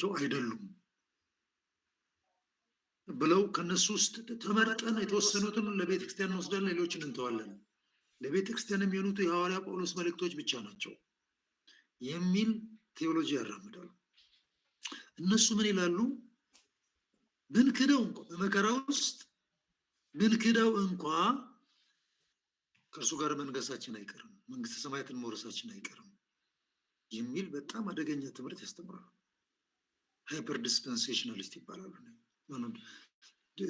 ናቸው አይደሉም ብለው ከነሱ ውስጥ ተመርጠን የተወሰኑትን ለቤተ ክርስቲያን እንወስዳለን፣ ሌሎችን እንተዋለን። ለቤተ ክርስቲያን የሚሆኑት የሐዋርያ ጳውሎስ መልእክቶች ብቻ ናቸው የሚል ቴዎሎጂ ያራምዳሉ። እነሱ ምን ይላሉ? ብንክደው እንኳ በመከራ ውስጥ ብንክደው እንኳ ከእርሱ ጋር መንገሳችን አይቀርም፣ መንግስተ ሰማያትን መውረሳችን አይቀርም የሚል በጣም አደገኛ ትምህርት ያስተምራሉ። ሃይፐር ዲስፔንሴሽናሊስት ይባላሉ።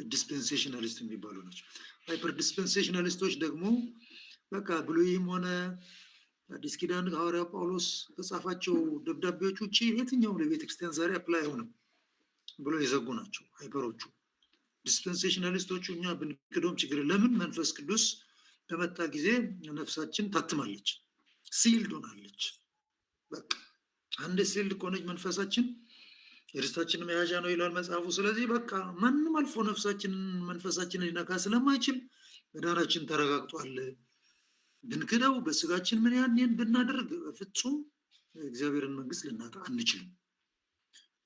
ዲስፔንሴሽናሊስት የሚባሉ ናቸው። ሃይፐር ዲስፔንሴሽናሊስቶች ደግሞ በቃ ብሉይም ሆነ አዲስ ኪዳን ሐዋርያ ጳውሎስ ከጻፋቸው ደብዳቤዎች ውጭ የትኛውም ለቤተክርስቲያን ዛሬ አፕላይ አይሆንም ብሎ የዘጉ ናቸው ሃይፐሮቹ። ዲስፔንሴሽናሊስቶቹ እኛ ብንክደውም ችግር ለምን? መንፈስ ቅዱስ በመጣ ጊዜ ነፍሳችን ታትማለች፣ ሲልድ ሆናለች። በቃ አንድ ሲልድ ከሆነች መንፈሳችን የርስታችን መያዣ ነው ይላል መጽሐፉ። ስለዚህ በቃ ማንም አልፎ ነፍሳችንን መንፈሳችንን ሊነካ ስለማይችል መዳናችን ተረጋግጧል። ብንክደው በስጋችን ምን ያንን ብናደርግ በፍጹም እግዚአብሔርን መንግስት ልናጣ አንችልም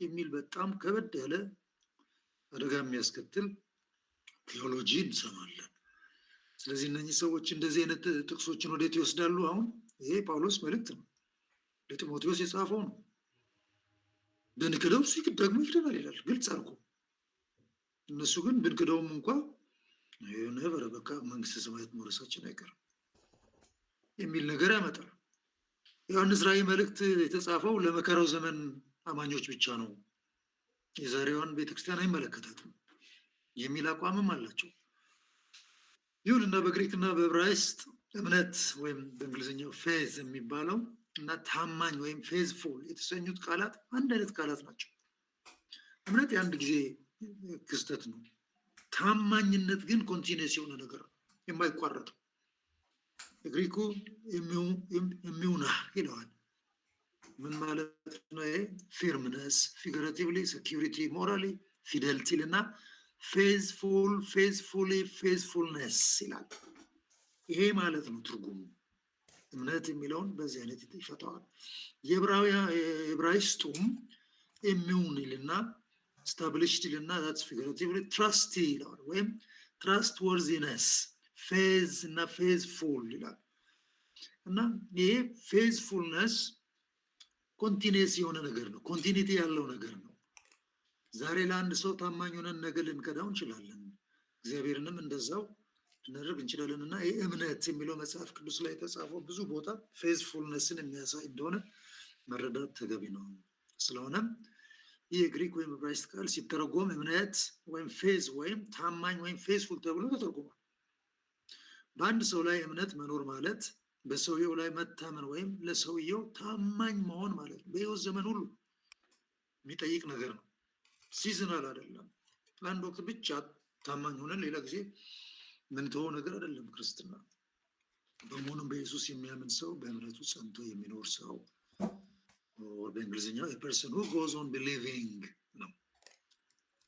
የሚል በጣም ከበድ ያለ አደጋ የሚያስከትል ቴዎሎጂ እንሰማለን። ስለዚህ እነኚህ ሰዎች እንደዚህ አይነት ጥቅሶችን ወዴት ይወስዳሉ? አሁን ይሄ ጳውሎስ መልእክት ነው፣ ለጢሞቴዎስ የጻፈው ነው። ብንክደው ሲክድ ደግሞ ይክደናል ይላል ግልጽ አድርጎ። እነሱ ግን ብንክደውም እንኳ ነበረ በቃ መንግስተ ሰማያት መውረሳችን አይቀርም የሚል ነገር ያመጣል። ዮሐንስ ራእይ መልእክት የተጻፈው ለመከራው ዘመን አማኞች ብቻ ነው፣ የዛሬዋን ቤተክርስቲያን አይመለከታትም የሚል አቋምም አላቸው። ይሁንና በግሪክና በዕብራይስጥ እምነት ወይም በእንግሊዝኛው ፌዝ የሚባለው እና ታማኝ ወይም ፌዝፉል የተሰኙት ቃላት አንድ አይነት ቃላት ናቸው። እምነት የአንድ ጊዜ ክስተት ነው። ታማኝነት ግን ኮንቲኒየስ የሆነ ነገር ነው፣ የማይቋረጠው። ግሪኩ የሚውና ይለዋል። ምን ማለት ነው? ፊርምነስ፣ ፊገራቲቭሊ፣ ሴኪሪቲ፣ ሞራሊ፣ ፊደልቲ እና ፌዝፉል፣ ፌዝፉሊ፣ ፌዝፉልነስ ይላል። ይሄ ማለት ነው ትርጉሙ። እምነት የሚለውን በዚህ አይነት ይፈታዋል። የዕብራይስጡም ኢሚውን ይልና ስታብሊሽድ ይልና ዛትስ ፊገራቲቭሊ ትራስቲ ይለዋል፣ ወይም ትራስት ወርዚነስ፣ ፌዝ እና ፌዝፉል ይላል። እና ይሄ ፌዝፉልነስ ኮንቲኒየስ የሆነ ነገር ነው፣ ኮንቲኒቲ ያለው ነገር ነው። ዛሬ ለአንድ ሰው ታማኝ ሆነን ነገ ልንከዳው እንችላለን፣ እግዚአብሔርንም እንደዛው ልናደርግ እንችላለን። እና ይህ እምነት የሚለው መጽሐፍ ቅዱስ ላይ የተጻፈው ብዙ ቦታ ፌዝፉልነስን የሚያሳይ እንደሆነ መረዳት ተገቢ ነው። ስለሆነም ይህ የግሪክ ወይም ዕብራይስጥ ቃል ሲተረጎም እምነት ወይም ፌዝ ወይም ታማኝ ወይም ፌዝፉል ተብሎ ተተርጉሟል። በአንድ ሰው ላይ እምነት መኖር ማለት በሰውየው ላይ መታመን ወይም ለሰውየው ታማኝ መሆን ማለት ነው። በሕይወት ዘመን ሁሉ የሚጠይቅ ነገር ነው። ሲዝናል አይደለም። ለአንድ ወቅት ብቻ ታማኝ ሆነን ሌላ ጊዜ ምንተወው ነገር አይደለም። ክርስትና በመሆኑም በኢየሱስ የሚያምን ሰው በእምነቱ ጸንቶ የሚኖር ሰው፣ በእንግሊዝኛው ፐርሰን who goes on believing ነው።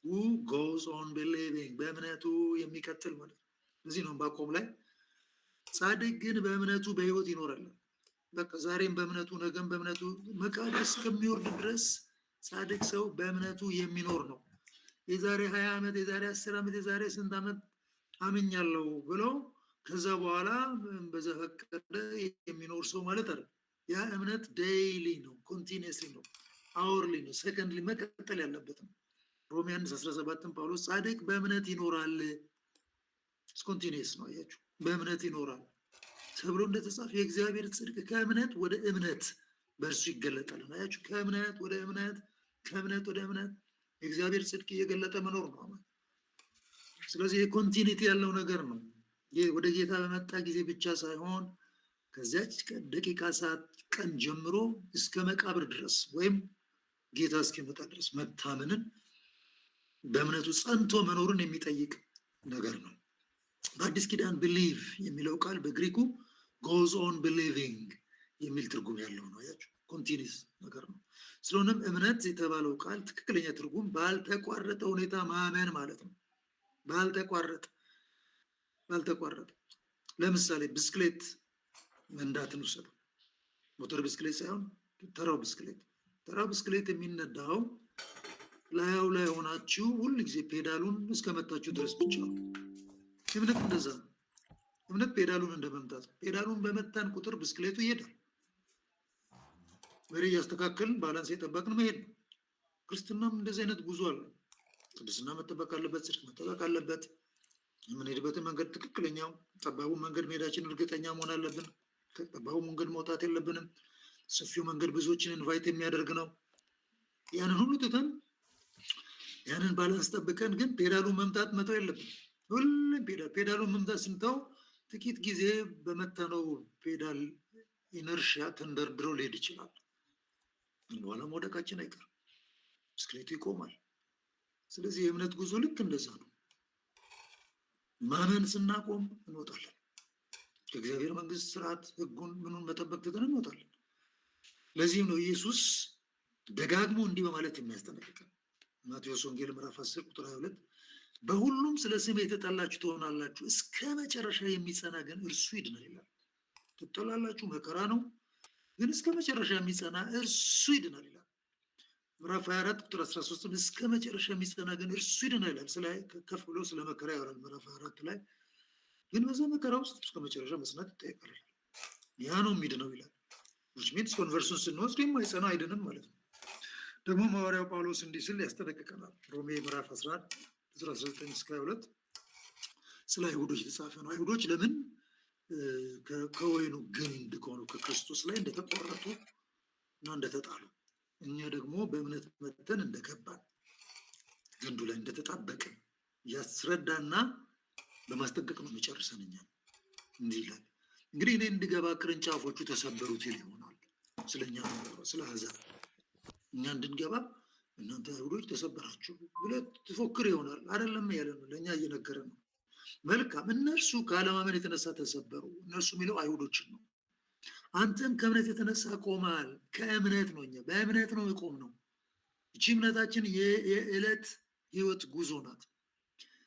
who goes on believing በእምነቱ የሚቀጥል ማለት ነው። እዚህ ነው ዕንባቆም ላይ ጻድቅ ግን በእምነቱ በሕይወት ይኖራል። በቃ ዛሬም በእምነቱ ነገም በእምነቱ መቃብር እስከሚወርድ ድረስ ጻድቅ ሰው በእምነቱ የሚኖር ነው። የዛሬ 20 ዓመት የዛሬ 10 ዓመት የዛሬ ስንት ዓመት አምኛለሁ ብሎ ከዛ በኋላ በዘፈቀደ የሚኖር ሰው ማለት አይደል። ያ እምነት ዴይሊ ነው፣ ኮንቲኒየስሊ ነው፣ አወርሊ ነው፣ ሰከንድሊ መቀጠል ያለበት ነው። ሮሜ 1:17 ጳውሎስ ጻድቅ በእምነት ይኖራል፣ ኮንቲኒየስ ነው። አያችሁ፣ በእምነት ይኖራል ተብሎ እንደተጻፈ የእግዚአብሔር ጽድቅ ከእምነት ወደ እምነት በእርሱ ይገለጣል። አያችሁ፣ ከእምነት ወደ እምነት፣ ከእምነት ወደ እምነት የእግዚአብሔር ጽድቅ እየገለጠ መኖር ነው። ስለዚህ የኮንቲኒቲ ያለው ነገር ነው። ወደ ጌታ በመጣ ጊዜ ብቻ ሳይሆን ከዚያች ደቂቃ፣ ሰዓት፣ ቀን ጀምሮ እስከ መቃብር ድረስ ወይም ጌታ እስኪመጣ ድረስ መታመንን በእምነቱ ጸንቶ መኖርን የሚጠይቅ ነገር ነው። በአዲስ ኪዳን ቢሊቭ የሚለው ቃል በግሪኩ ጎዝ ኦን ቢሊቪንግ የሚል ትርጉም ያለው ነው። አያችሁ፣ ኮንቲኒስ ነገር ነው። ስለሆነም እምነት የተባለው ቃል ትክክለኛ ትርጉም ባልተቋረጠ ሁኔታ ማመን ማለት ነው። ባልተቋረጠ ለምሳሌ ብስክሌት መንዳትን ውሰዱ። ሞተር ብስክሌት ሳይሆን ተራው ብስክሌት የሚነዳው ላያው ላይ ሆናችሁ ሁል ጊዜ ፔዳሉን እስከመታችሁ ድረስ ብቻ ነው። እምነት እንደዛ ነው። እምነት ፔዳሉን እንደመምታት ነው። ፔዳሉን በመታን ቁጥር ብስክሌቱ ይሄዳል። መሪ እያስተካከልን ባላንስ የጠበቅን መሄድ ነው። ክርስትናም እንደዚህ አይነት ጉዞ አለ። ቅድስና መጠበቅ አለበት፣ ጽድቅ መጠበቅ አለበት። የምንሄድበትን መንገድ ትክክለኛው ጠባቡ መንገድ መሄዳችን እርግጠኛ መሆን አለብን። ከጠባቡ መንገድ መውጣት የለብንም። ሰፊው መንገድ ብዙዎችን ኢንቫይት የሚያደርግ ነው። ያንን ሁሉ ትተን ያንን ባላንስ ጠብቀን ግን ፔዳሉን መምታት መተው የለብን። ሁሉም ፔዳሉን መምታት ስንተው ጥቂት ጊዜ በመታነው ፔዳል ኢነርሺያ ተንደርድሮ ሊሄድ ይችላል። በኋላ መውደቃችን አይቀርም፣ ብስክሌቱ ይቆማል። ስለዚህ የእምነት ጉዞ ልክ እንደዛ ነው። ማመን ስናቆም እንወጣለን። ከእግዚአብሔር መንግስት ስርዓት ህጉን ምኑን መጠበቅ ትተን እንወጣለን። ለዚህም ነው ኢየሱስ ደጋግሞ እንዲህ በማለት የሚያስጠነቅቀን ማቴዎስ ወንጌል ምዕራፍ 10 ቁጥር 22 በሁሉም ስለ ስሜ የተጠላችሁ ትሆናላችሁ፣ እስከ መጨረሻ የሚጸና ግን እርሱ ይድናል ይላል። ትጠላላችሁ፣ መከራ ነው፣ ግን እስከ መጨረሻ የሚጸና እርሱ ይድናል ይላል። ምዕራፍ 24 ቁጥር 13 እስከ መጨረሻ የሚጸና ግን እርሱ ይድናል ይላል። ስለ ከፍ ብሎ ስለ መከራ ያወራል ምዕራፍ 24 ላይ። ግን በዛ መከራ ውስጥ እስከ መጨረሻ መጽናት ይጠይቃል። ያ ነው የሚድነው ይላል። which means ኮንቨርሱን ስንወስድ የማይጸና አይድንም ማለት ነው። ደግሞ ሐዋርያው ጳውሎስ እንዲህ ሲል ያስጠነቅቀናል። ሮሜ ምዕራፍ 11 ቁጥር 19 እስከ 22 ስለ አይሁዶች የተጻፈ ነው። አይሁዶች ለምን ከወይኑ ግንድ ከሆኑ ከክርስቶስ ላይ እንደተቆረጡ እና እንደተጣሉ፣ እኛ ደግሞ በእምነት መተን እንደገባን ግንዱ ላይ እንደተጣበቅን ያስረዳና በማስጠንቀቅ ነው የሚጨርሰን። እኛ እንዲህ ይላል፣ እንግዲህ እኔ እንድገባ ቅርንጫፎቹ ተሰበሩት ይል ይሆናል። ስለኛ ስለ አሕዛብ እኛ እንድንገባ እናንተ አይሁዶች ተሰበራችሁ ብለህ ትፎክር ይሆናል። አይደለም ያለ ነው፣ ለእኛ እየነገረ ነው። መልካም፣ እነርሱ ከአለማመን የተነሳ ተሰበሩ። እነርሱ የሚለው አይሁዶችን ነው። አንተም ከእምነት የተነሳ ቆመሃል። ከእምነት ነው፣ እኛ በእምነት ነው የቆም ነው። እቺ እምነታችን የዕለት ህይወት ጉዞ ናት።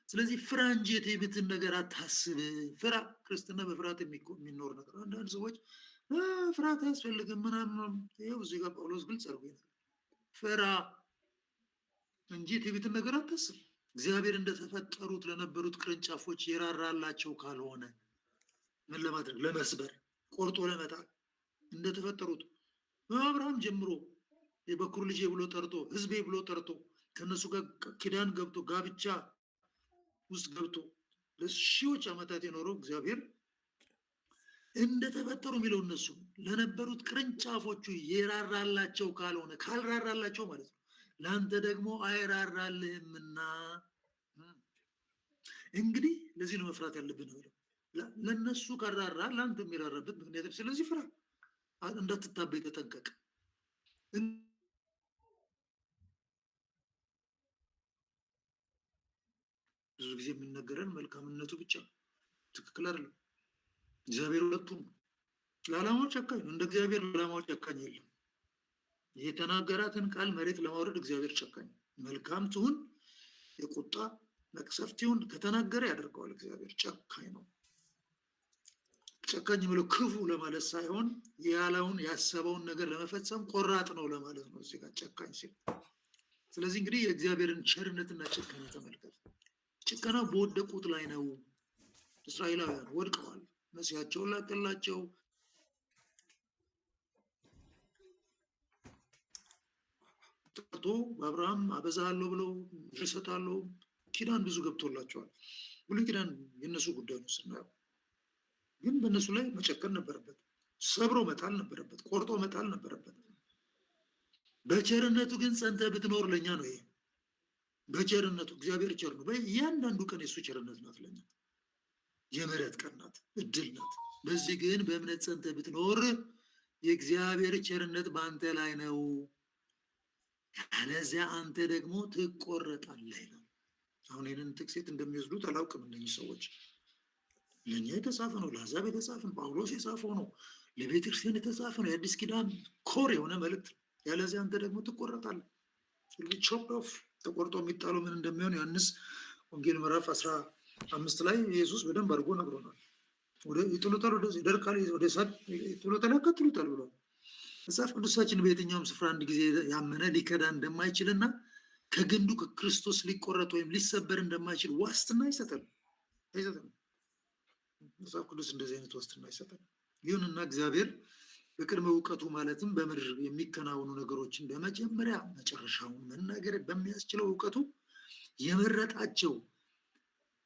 ስለዚህ ፍራ እንጂ የትዕቢትን ነገር አታስብ። ፍራ። ክርስትና በፍርሃት የሚኖር ነገር። አንዳንድ ሰዎች ፍርሃት አያስፈልግም ምናምን፣ ይኸው እዚህ ጋር ጳውሎስ ግልጽ አድርጎ ፍራ እንጂ የትዕቢትን ነገር አታስብ። እግዚአብሔር እንደተፈጠሩት ለነበሩት ቅርንጫፎች የራራላቸው ካልሆነ ምን ለማድረግ? ለመስበር፣ ቆርጦ ለመጣል እንደተፈጠሩት አብርሃም ጀምሮ የበኩር ልጄ ብሎ ጠርቶ ህዝቤ ብሎ ጠርቶ ከነሱ ጋር ኪዳን ገብቶ ጋብቻ ውስጥ ገብቶ ለሺዎች ዓመታት የኖረው እግዚአብሔር እንደተፈጠሩ የሚለው እነሱ ለነበሩት ቅርንጫፎቹ የራራላቸው ካልሆነ፣ ካልራራላቸው ማለት ነው ለአንተ ደግሞ አይራራልህምና። እንግዲህ ለዚህ ነው መፍራት ያለብን ነው። ለነሱ ካራራ ለአንተ የሚራራበት ምክንያት። ስለዚህ ፍራ፣ እንዳትታበይ ተጠንቀቅ። ብዙ ጊዜ የሚነገረን መልካምነቱ ብቻ ትክክል አይደለም። እግዚአብሔር ሁለቱም ለዓላማው ጨካኝ ነው። እንደ እግዚአብሔር ለዓላማው ጨካኝ የለም። የተናገራትን ቃል መሬት ለማውረድ እግዚአብሔር ጨካኝ፣ መልካም ትሁን የቁጣ መቅሰፍት ይሁን ከተናገረ ያደርገዋል። እግዚአብሔር ጨካኝ ነው። ጨካኝ ብሎ ክፉ ለማለት ሳይሆን ያለውን ያሰበውን ነገር ለመፈጸም ቆራጥ ነው ለማለት ነው እዚህ ጋር ጨካኝ ሲል። ስለዚህ እንግዲህ የእግዚአብሔርን ቸርነትና ጭከና ተመልከት። ጭከና በወደቁት ላይ ነው። እስራኤላውያን ወድቀዋል። መሲያቸውን ላከላቸው፣ ጠርቶ በአብርሃም አበዛሃለሁ ብለው ይሰጣለሁ ኪዳን ብዙ ገብቶላቸዋል። ብሉይ ኪዳን የነሱ ጉዳይ ነው ስናየው፣ ግን በእነሱ ላይ መጨከን ነበረበት። ሰብሮ መጣል ነበረበት። ቆርጦ መጣል ነበረበት። በቸርነቱ ግን ጸንተ ብትኖር ለኛ ነው። ይሄ በቸርነቱ እግዚአብሔር ቸር ነው። እያንዳንዱ ቀን የሱ ቸርነት ናት ለኛ፣ የምህረት ቀን ናት፣ እድል ናት። በዚህ ግን በእምነት ጸንተ ብትኖር የእግዚአብሔር ቸርነት በአንተ ላይ ነው፣ ያለዚያ አንተ ደግሞ ትቆረጣለህ ይላል። አሁን ይህንን ጥቅሴት እንደሚወስዱት አላውቅም እነዚህ ሰዎች። ለእኛ የተጻፈ ነው፣ ለአሕዛብ የተጻፈ ነው፣ ጳውሎስ የጻፈው ነው፣ ለቤተክርስቲያን የተጻፈ ነው። የአዲስ ኪዳን ኮር የሆነ መልእክት። ያለዚያ አንተ ደግሞ ትቆረጣለህ። ቾፕ ኦፍ ተቆርጦ የሚጣለው ምን እንደሚሆን ዮሐንስ ወንጌል ምዕራፍ 15 ላይ ኢየሱስ በደንብ አድርጎ ነግሮናል። ይጥሉታል፣ ወደዚህ ይደርቃል፣ ወደ እሳት ይጥሉታል፣ ያቃጥሉታል ብሏል። መጽሐፍ ቅዱሳችን በየትኛውም ስፍራ አንድ ጊዜ ያመነ ሊከዳ እንደማይችልና ከግንዱ ከክርስቶስ ሊቆረጥ ወይም ሊሰበር እንደማይችል ዋስትና ይሰጣል። መጽሐፍ ቅዱስ እንደዚህ አይነት ዋስትና ይሰጣል። ይሁንና እግዚአብሔር በቅድመ እውቀቱ ማለትም በምድር የሚከናወኑ ነገሮችን በመጀመሪያ መጨረሻውን መናገር በሚያስችለው እውቀቱ የመረጣቸው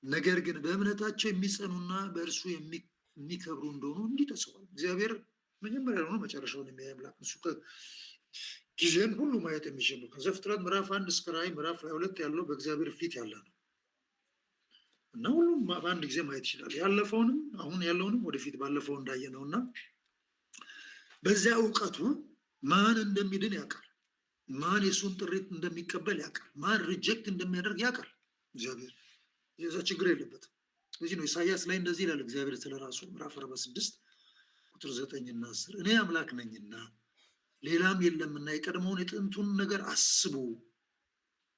ነገር ግን በእምነታቸው የሚጸኑና በእርሱ የሚከብሩ እንደሆኑ እንዲህ ተጽፏል። እግዚአብሔር መጀመሪያ ነው መጨረሻውን የሚያይ አምላክ እሱ ጊዜን ሁሉ ማየት የሚችል ነው። ከዘፍጥረት ምዕራፍ 1 እስከ ራዕይ ምዕራፍ 22 ያለው በእግዚአብሔር ፊት ያለ ነው እና ሁሉም በአንድ ጊዜ ማየት ይችላል። ያለፈውንም አሁን ያለውንም ወደፊት ባለፈው እንዳየ ነው እና በዚያ እውቀቱ ማን እንደሚድን ያውቃል፣ ማን የሱን ጥሪት እንደሚቀበል ያውቃል፣ ማን ሪጀክት እንደሚያደርግ ያውቃል። እግዚአብሔር የዛ ችግር የለበትም። ስለዚህ ነው ኢሳያስ ላይ እንደዚህ ይላል እግዚአብሔር ስለራሱ ምዕራፍ 46 ቁጥር 9 እና 10 እኔ አምላክ ነኝና ሌላም የለምና የቀድሞውን የጥንቱን ነገር አስቡ።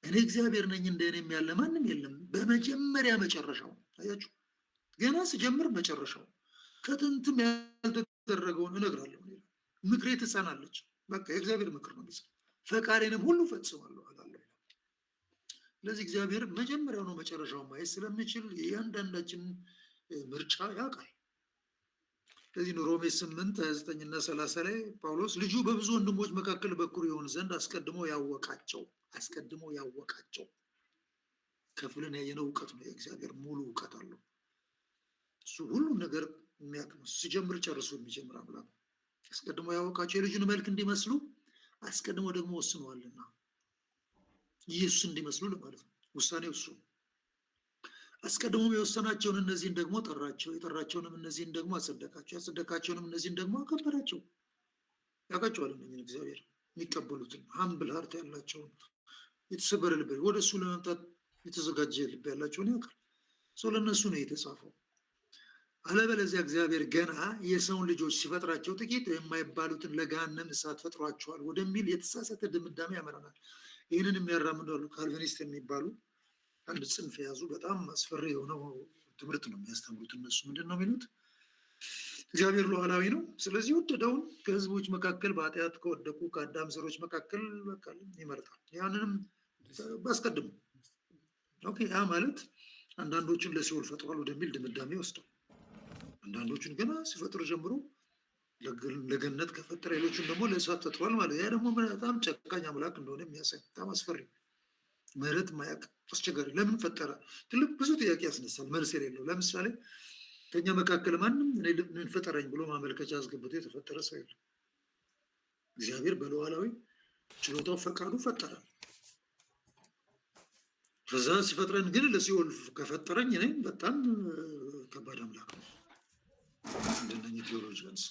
እኔ እግዚአብሔር ነኝ፣ እንደኔም ያለ ማንም የለም። በመጀመሪያ መጨረሻው አያችሁ፣ ገና ስጀምር መጨረሻው ከጥንትም ያልተደረገውን እነግራለሁ። ምክሬ ትጸናለች። በቃ የእግዚአብሔር ምክር ነው። ፈቃዴንም ሁሉ ፈጽማለሁ አላለሁ። ስለዚህ እግዚአብሔር መጀመሪያው ነው መጨረሻው ማየት ስለሚችል የእያንዳንዳችን ምርጫ ያውቃል። ስለዚህ ሮሜ 8 29 እና 30 ላይ ጳውሎስ ልጁ በብዙ ወንድሞች መካከል በኩር ይሆን ዘንድ አስቀድሞ ያወቃቸው ከፍለን ያየነው እውቀት ነው። የእግዚአብሔር ሙሉ እውቀት አለው። እሱ ሁሉም ነገር የሚያውቅ ነው። ሲጀምር ጨርሶ የሚጀምር አምላክ። አስቀድሞ ያወቃቸው የልጁን መልክ እንዲመስሉ አስቀድሞ ደግሞ ወስነዋልና ኢየሱስ እንዲመስሉ ለማለት ነው። ውሳኔው እሱ አስቀድሞም የወሰናቸውን እነዚህን ደግሞ ጠራቸው፣ የጠራቸውንም እነዚህን ደግሞ አጸደቃቸው፣ ያጸደቃቸውንም እነዚህን ደግሞ አከበራቸው። ያውቃቸዋል እነኝን እግዚአብሔር የሚቀበሉትን ሀምብል ሀርት ያላቸውን የተሰበረ ልብ ወደ እሱ ለመምጣት የተዘጋጀ ልብ ያላቸውን ያውቃል። ሰው ለእነሱ ነው የተጻፈው። አለበለዚያ እግዚአብሔር ገና የሰውን ልጆች ሲፈጥራቸው ጥቂት የማይባሉትን ለገሃነም እሳት ፈጥሯቸዋል ወደሚል የተሳሳተ ድምዳሜ ያመራናል። ይህንን የሚያራምዱ አሉ። ካልቪኒስት የሚባሉ አንድ ጽንፍ የያዙ በጣም አስፈሪ የሆነው ትምህርት ነው የሚያስተምሩት። እነሱ ምንድን ነው የሚሉት? እግዚአብሔር ሉዓላዊ ነው። ስለዚህ ወደደውን ከህዝቦች መካከል በኃጢአት ከወደቁ ከአዳም ዘሮች መካከል ይመርጣል። ያንንም አስቀድሞ ያ ማለት አንዳንዶቹን ለሲኦል ፈጥሯል ወደሚል ድምዳሜ ይወስዳል። አንዳንዶቹን ገና ሲፈጥር ጀምሮ ለገነት ከፈጠረ ሌሎቹን ደግሞ ለእሳት ፈጥሯል ማለት። ያ ደግሞ በጣም ጨካኝ አምላክ እንደሆነ የሚያሳይ በጣም አስፈሪ፣ ምህረት ማያውቅ አስቸጋሪ። ለምን ፈጠረ? ትልቅ ብዙ ጥያቄ ያስነሳል፣ መልስ የሌለው። ለምሳሌ ከኛ መካከል ማንም እኔን ፈጠረኝ ብሎ ማመልከቻ አስገብቶ የተፈጠረ ሰው የለም። እግዚአብሔር በሉዓላዊ ችሎታው ፈቃዱ ፈጠረ። ከዛ ሲፈጥረን ግን ለሲኦል ከፈጠረኝ እኔም በጣም ከባድ አምላክ ነው። እንደነኚህ ቴዎሎጂያንስ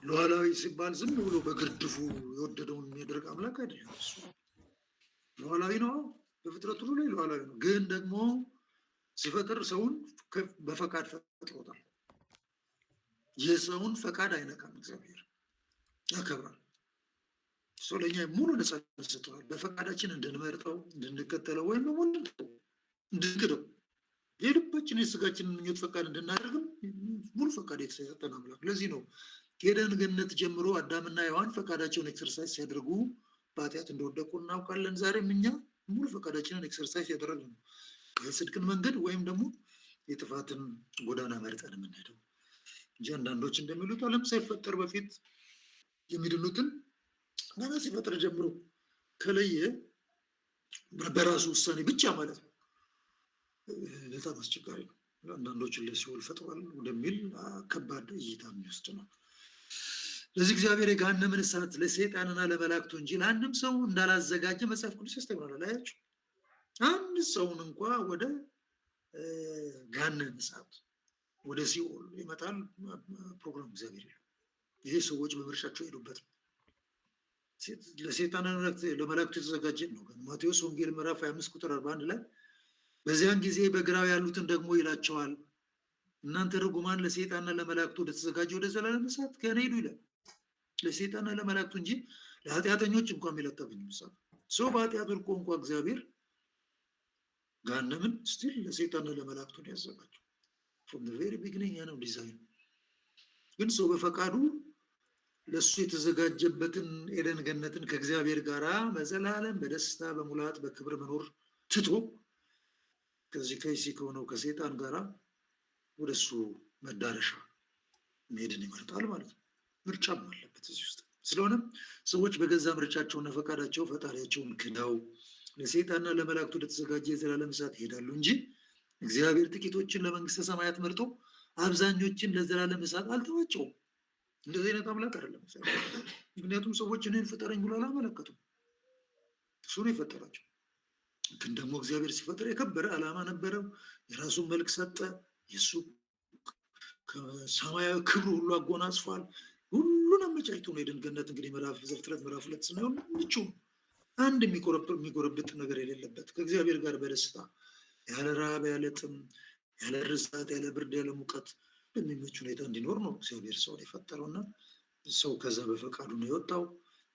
ሉዓላዊ ሲባል ዝም ብሎ በግርድፉ የወደደውን የሚያደርግ አምላክ አይደለም። እሱ ሉዓላዊ ነው፣ በፍጥረት ሁሉ ላይ ሉዓላዊ ነው። ግን ደግሞ ሲፈጥር ሰውን በፈቃድ ፈጥሮታል። የሰውን ፈቃድ አይነካም። እግዚአብሔር ያከብራል። ሰው ለእኛ ሙሉ ነፃነት ሰጥቷል። በፈቃዳችን እንድንመርጠው እንድንከተለው ወይም ደግሞ እንድንክደው የልባችን የስጋችንን ምኞት ፈቃድ እንድናደርግም ሙሉ ፈቃድ የተሰጠን አምላክ። ለዚህ ነው ከኤደን ገነት ጀምሮ አዳምና ሔዋን ፈቃዳቸውን ኤክሰርሳይዝ ሲያደርጉ በኃጢአት እንደወደቁ እናውቃለን። ዛሬም እኛ ሙሉ ፈቃዳችንን ኤክሰርሳይዝ ያደረግን ነው የጽድቅን መንገድ ወይም ደግሞ የጥፋትን ጎዳና መርጠን የምንሄደው እንጂ አንዳንዶች እንደሚሉት ዓለም ሳይፈጠር በፊት የሚድኑትን ገና ሲፈጥር ጀምሮ ከለየ በራሱ ውሳኔ ብቻ ማለት ነው። በጣም አስቸጋሪ ነው። አንዳንዶችን ለሲኦል ፈጥሯል ወደሚል ከባድ እይታ የሚወስድ ነው። ለዚህ እግዚአብሔር የገሃነምን እሳት ለሰይጣንና ለመላእክቱ እንጂ ለአንድም ሰው እንዳላዘጋጀ መጽሐፍ ቅዱስ ያስተምራል። አያችሁ፣ አንድ ሰውን እንኳ ወደ ገሃነም እሳት ወደ ሲኦል ይመጣል ፕሮግራም እግዚአብሔር የለው። ይሄ ሰዎች በምርጫቸው ሄዱበት ነው። ለሰይጣንና ለመላእክቱ የተዘጋጀ ነው። ማቴዎስ ወንጌል ምዕራፍ 25 ቁጥር 41 ላይ በዚያን ጊዜ በግራው ያሉትን ደግሞ ይላቸዋል፣ እናንተ ርጉማን ለሰይጣንና ለመላእክቱ ወደተዘጋጀ ወደ ዘላለም እሳት ከእኔ ሂዱ ይላል። ለሰይጣንና ለመላእክቱ እንጂ ለኃጢአተኞች እንኳን የሚለጠብኝ ምሳሌ ሰው በኃጢአቱ እኮ እንኳ እግዚአብሔር ገሃነምን ስቲል ለሰይጣንና ለመላእክቱ ያዘጋጀው ፍሮም ዘ ቬሪ ቢግኒንግ ነው ዲዛይን። ግን ሰው በፈቃዱ ለእሱ የተዘጋጀበትን ኤደን ገነትን ከእግዚአብሔር ጋር በዘላለም በደስታ በሙላት በክብር መኖር ትቶ ከዚህ ከይሲ ከሆነው ከሴጣን ጋር ወደ እሱ መዳረሻ መሄድን ይመርጣል ማለት ነው። ምርጫም አለበት እዚህ ውስጥ። ስለሆነም ሰዎች በገዛ ምርጫቸውና ፈቃዳቸው ፈጣሪያቸውን ክደው ለሰይጣንና ለመላእክቱ ወደተዘጋጀ የዘላለም እሳት ይሄዳሉ እንጂ እግዚአብሔር ጥቂቶችን ለመንግስተ ሰማያት መርጦ አብዛኞችን ለዘላለም እሳት አልተዋቸውም። እንደዚህ አይነት አምላክ አይደለም። ምክንያቱም ሰዎች እኔን ፍጠረኝ ብሎ አላመለከቱም። እሱ ነው የፈጠራቸው። ግን ደግሞ እግዚአብሔር ሲፈጥር የከበረ ዓላማ ነበረው። የራሱን መልክ ሰጠ። የእሱ ሰማያዊ ክብሩ ሁሉ አጎናጽፏል። ሁሉን አመቻችቶ ነው የኤደን ገነት። እንግዲህ ዘፍጥረት ምዕራፍ 2 ስናየው ምቹ አንድ የሚጎረብጥ ነገር የሌለበት ከእግዚአብሔር ጋር በደስታ ያለ ረሃብ፣ ያለ ጥም፣ ያለ ርዛት፣ ያለ ብርድ፣ ያለ ሙቀት በሚመች ሁኔታ እንዲኖር ነው እግዚአብሔር ሰውን የፈጠረውና ሰው ከዛ በፈቃዱ ነው የወጣው።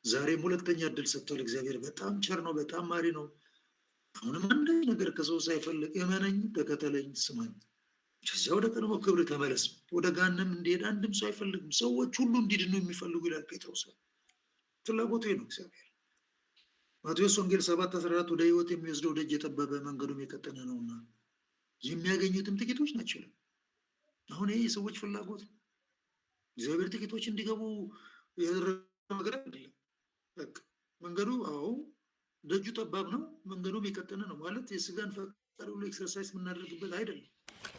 ዛሬም ሁለተኛ እድል ሰጥቷል እግዚአብሔር። በጣም ቸር ነው፣ በጣም ማሪ ነው። አሁንም አንድ ነገር ከሰው ሳይፈልግ እመነኝ፣ ተከተለኝ፣ ስማኝ፣ ከዚያ ወደ ቀድሞ ክብር ተመለስ ነው። ወደ ገሃነም እንዲሄድ አንድም ሰው አይፈልግም። ሰዎች ሁሉ እንዲድኑ የሚፈልጉ ይላል ጴጥሮስ። ፍላጎቱ ነው እግዚአብሔር። ማቴዎስ ወንጌል 7:14 ወደ ህይወት የሚወስደው ደጅ የጠበበ መንገዱም የቀጠነ ነውና የሚያገኙትም ጥቂቶች ናቸው። አሁን ይሄ የሰዎች ፍላጎት እግዚአብሔር ጥቂቶች እንዲገቡ ያደረገው ነገር አይደለም። በቃ መንገዱ ደጁ ጠባብ ነው፣ መንገዱም የቀጠነ ነው ማለት የስጋን ፈቃድ ሁሉ ኤክሰርሳይዝ የምናደርግበት አይደለም።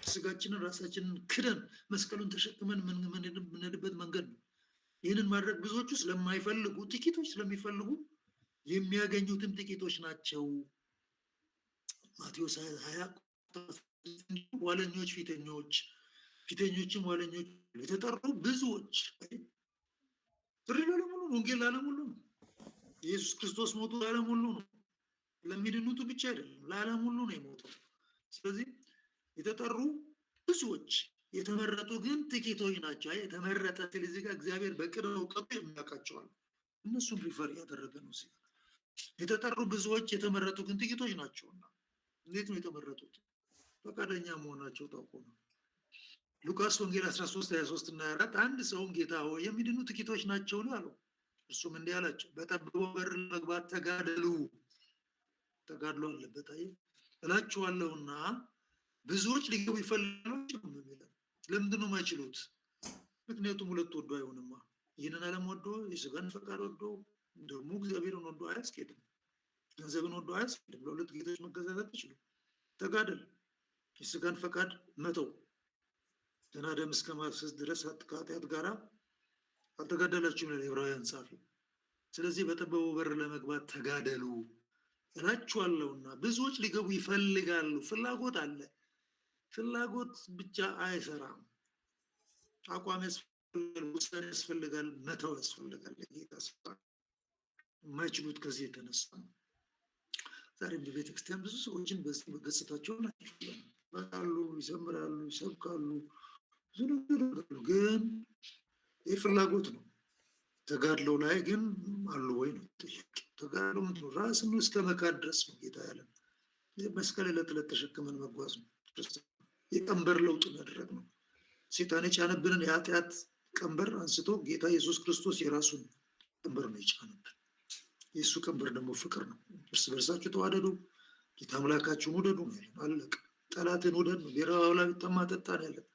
ስጋችንን ራሳችንን ክደን መስቀሉን ተሸክመን የምንሄድበት መንገድ ነው። ይህንን ማድረግ ብዙዎቹ ስለማይፈልጉ፣ ጥቂቶች ስለሚፈልጉ የሚያገኙትም ጥቂቶች ናቸው። ማቴዎስ 20 ኋለኞች ፊተኞች፣ ፊተኞችም ኋለኞች፣ የተጠሩ ብዙዎች። ጥሪ ለዓለም ሁሉ ነው። ወንጌል ለዓለም ሁሉ ነው። ኢየሱስ ክርስቶስ ሞቱ ለዓለም ሁሉ ነው። ለሚድኑቱ ብቻ አይደለም፣ ለዓለም ሁሉ ነው የሞተው። ስለዚህ የተጠሩ ብዙዎች፣ የተመረጡ ግን ጥቂቶች ናቸው። የተመረጠ ስለዚህ ጋር እግዚአብሔር በቅርብ እውቀቱ የሚያውቃቸዋል። እነሱን ሪፈር እያደረገ ነው እዚህ ጋር። የተጠሩ ብዙዎች፣ የተመረጡ ግን ጥቂቶች ናቸውና እንዴት ነው የተመረጡት? ፈቃደኛ መሆናቸው ታውቆ ነው። ሉቃስ ወንጌል 13:23 እና 24 አንድ ሰውም ጌታ ሆይ የሚድኑ ጥቂቶች ናቸው አለው። እርሱም እንዲህ አላቸው፣ በጠባቡ በር ለመግባት ተጋደሉ። ተጋድሎ አለበት። እላችኋለሁና ብዙዎች ሊገቡ ይፈልጋሉ። ለምንድን ነው የማይችሉት? ምክንያቱም ሁለት ወዶ አይሆንማ። ይህንን ዓለም ወዶ የስጋን ፈቃድ ወዶ ደግሞ እግዚአብሔርን ወዶ አያስኬድም። ገንዘብን ወዶ አያስኬድም። ለሁለት ጌቶች መገዛት አትችሉም። ተጋደል። የስጋን ፈቃድ መተው ገና ደም እስከ ማፍሰስ ድረስ ከኃጢአት ጋር አልተጋደላችሁም ይላል ዕብራውያን ጻፊ። ስለዚህ በጠባቡ በር ለመግባት ተጋደሉ እላችኋለሁና ብዙዎች ሊገቡ ይፈልጋሉ። ፍላጎት አለ። ፍላጎት ብቻ አይሰራም። አቋም ያስፈልጋል፣ ውሳኔ ያስፈልጋል፣ መተው ያስፈልጋል። ጌታ የማይችሉት ከዚህ የተነሳ ነው። ዛሬም በቤተክርስቲያን ብዙ ሰዎችን በዚህ በገጽታቸው ናቸው አሉ፣ ይዘምራሉ፣ ይሰብካሉ፣ ብዙ ነገር ያደርጋሉ። ግን ይህ ፍላጎት ነው። ተጋድለው ላይ ግን አሉ ወይ ነው ጥያቄ። ተጋድለው ምንድን ነው? ራስን እስከ መካድ ድረስ ነው ጌታ ያለን። መስቀል ዕለት ዕለት ተሸክመን መጓዝ ነው። የቀንበር ለውጥ ያደረግ ነው። ሴጣን የጫነብንን የኃጢአት ቀንበር አንስቶ ጌታ ኢየሱስ ክርስቶስ የራሱን ቀንበር ነው የጫነብን። የእሱ ቀንበር ደግሞ ፍቅር ነው። እርስ በርሳችሁ ተዋደዱ፣ ጌታ አምላካችሁን ውደዱ ነው ያለን። አለቀ። ጠላትን ውደድ ነው። ቢራብ አብላ፣ ቢጠማ ጠጣ ነው ያለን።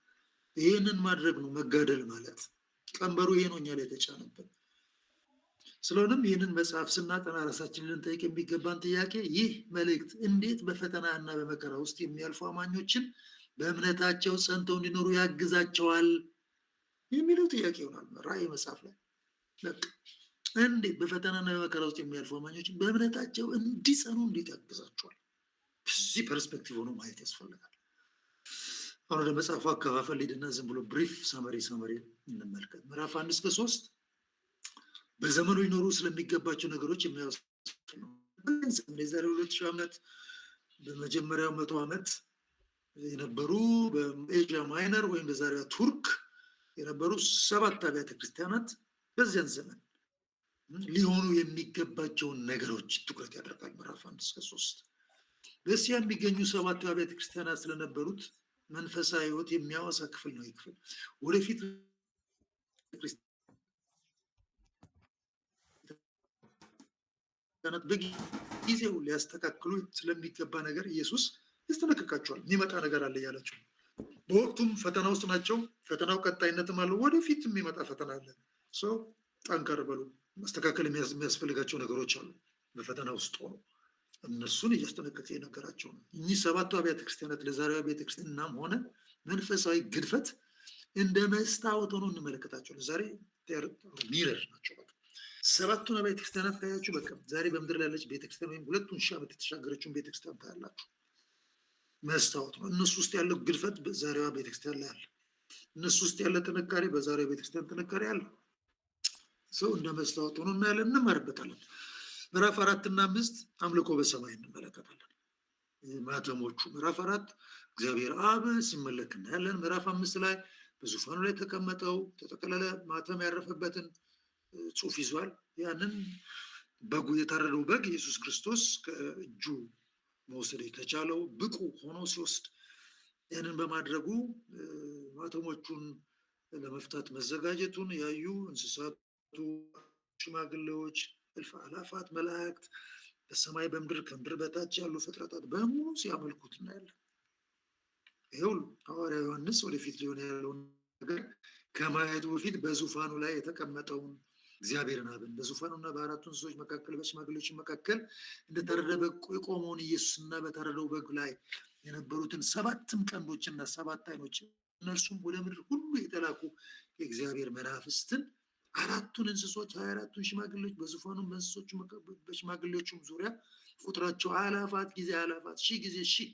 ይህንን ማድረግ ነው መጋደል ማለት። ቀንበሩ ይሄ ነው እኛ ላይ የተጫነብን። ስለሆነም ይህንን መጽሐፍ ስናጠና ራሳችንን ልንጠይቅ የሚገባን ጥያቄ ይህ መልእክት እንዴት በፈተና እና በመከራ ውስጥ የሚያልፉ አማኞችን በእምነታቸው ጸንተው እንዲኖሩ ያግዛቸዋል የሚለው ጥያቄ ይሆናል። ራእይ መጽሐፍ ላይ እንዴት በፈተናና በመከራ ውስጥ የሚያልፉ አማኞችን በእምነታቸው እንዲጸኑ እንዴት ያግዛቸዋል? በዚህ ፐርስፔክቲቭ ሆኖ ማየት ያስፈልጋል። አሁን ወደ መጽሐፉ አከፋፈል ሊድና ዝም ብሎ ብሪፍ ሰመሪ እንመልከት። ምዕራፍ 1-3 በዘመኑ ይኖሩ ስለሚገባቸው ነገሮች የሚያወሳ ነው። የዛሬ 2000 ዓመት በመጀመሪያው 100 ዓመት የነበሩ በኤዥያ ማይነር ወይም በዛሬዋ ቱርክ የነበሩ 7 አብያተ ክርስቲያናት በዚያን ዘመን ሊሆኑ የሚገባቸውን ነገሮች ትኩረት ያደርጋል። ምዕራፍ 1-3 በእስያ የሚገኙ 7 አብያተ ክርስቲያናት ስለነበሩት መንፈሳዊ ሕይወት የሚያወሳ ክፍል ነው። ይክፍል ወደፊት ክርስቲያናት በጊዜው ሊያስተካክሉ ስለሚገባ ነገር ኢየሱስ ያስጠነቅቃቸዋል። የሚመጣ ነገር አለ እያላቸው በወቅቱም ፈተና ውስጥ ናቸው። ፈተናው ቀጣይነትም አለው። ወደፊት የሚመጣ ፈተና አለ። ሰው ጠንከር በሉ። ማስተካከል የሚያስፈልጋቸው ነገሮች አሉ። በፈተና ውስጥ ሆኖ እነሱን እያስጠነቀቀ የነገራቸው ነው። እኚህ ሰባቱ አብያተ ክርስቲያናት ለዛሬዋ ቤተክርስቲያናም ሆነ መንፈሳዊ ግድፈት እንደ መስታወት ሆኖ እንመለከታቸው። ዛሬ ሚረር ናቸው። በቃ ሰባቱን አብያተ ክርስቲያናት ካያችሁ በቃ ዛሬ በምድር ላይ ያለች ቤተክርስቲያን ወይም 2000 ዓመት የተሻገረችውን ቤተክርስቲያን ታያላችሁ። መስታወት ነው። እነሱ ውስጥ ያለው ግድፈት በዛሬዋ ቤተክርስቲያን ላይ አለ። እነሱ ውስጥ ያለ ጥንካሬ በዛሬዋ ቤተክርስቲያን ጥንካሬ አለ። ሰው እንደ መስታወት ሆኖ እናያለን፣ እንማርበታለን። ምዕራፍ 4 እና 5 አምልኮ በሰማይ እንመለከታለን። ማተሞቹ ምዕራፍ 4 እግዚአብሔር አብ ሲመለክ እናያለን። ምዕራፍ 5 ላይ በዙፋኑ ላይ ተቀመጠው ተጠቀለለ ማተም ያረፈበትን ጽሑፍ ይዟል። ያንን በጉ የታረደው በግ ኢየሱስ ክርስቶስ ከእጁ መውሰድ የተቻለው ብቁ ሆኖ ሲወስድ ያንን በማድረጉ ማተሞቹን ለመፍታት መዘጋጀቱን ያዩ እንስሳቱ፣ ሽማግሌዎች፣ እልፍ አላፋት መላእክት በሰማይ በምድር ከምድር በታች ያሉ ፍጥረታት በሙሉ ሲያመልኩት እናያለን። ይኸው ሐዋርያ ዮሐንስ ወደፊት ሊሆን ያለውን ነገር ከማየቱ በፊት በዙፋኑ ላይ የተቀመጠውን እግዚአብሔርን አብን በዙፋኑና በአራቱ እንስሶች መካከል በሽማግሌዎች መካከል እንደታረደ በግ የቆመውን ኢየሱስና በታረደው በግ ላይ የነበሩትን 7 ቀንዶችና 7 ዓይኖች እነርሱም ወደ ምድር ሁሉ የተላኩ የእግዚአብሔር መናፍስትን 4ቱን እንስሶች 24ቱን ሽማግሌዎች በዙፋኑም በእንስሶቹ በሽማግሌዎቹም ዙሪያ ቁጥራቸው አላፋት ጊዜ አላፋት ሺህ ጊዜ ሺህ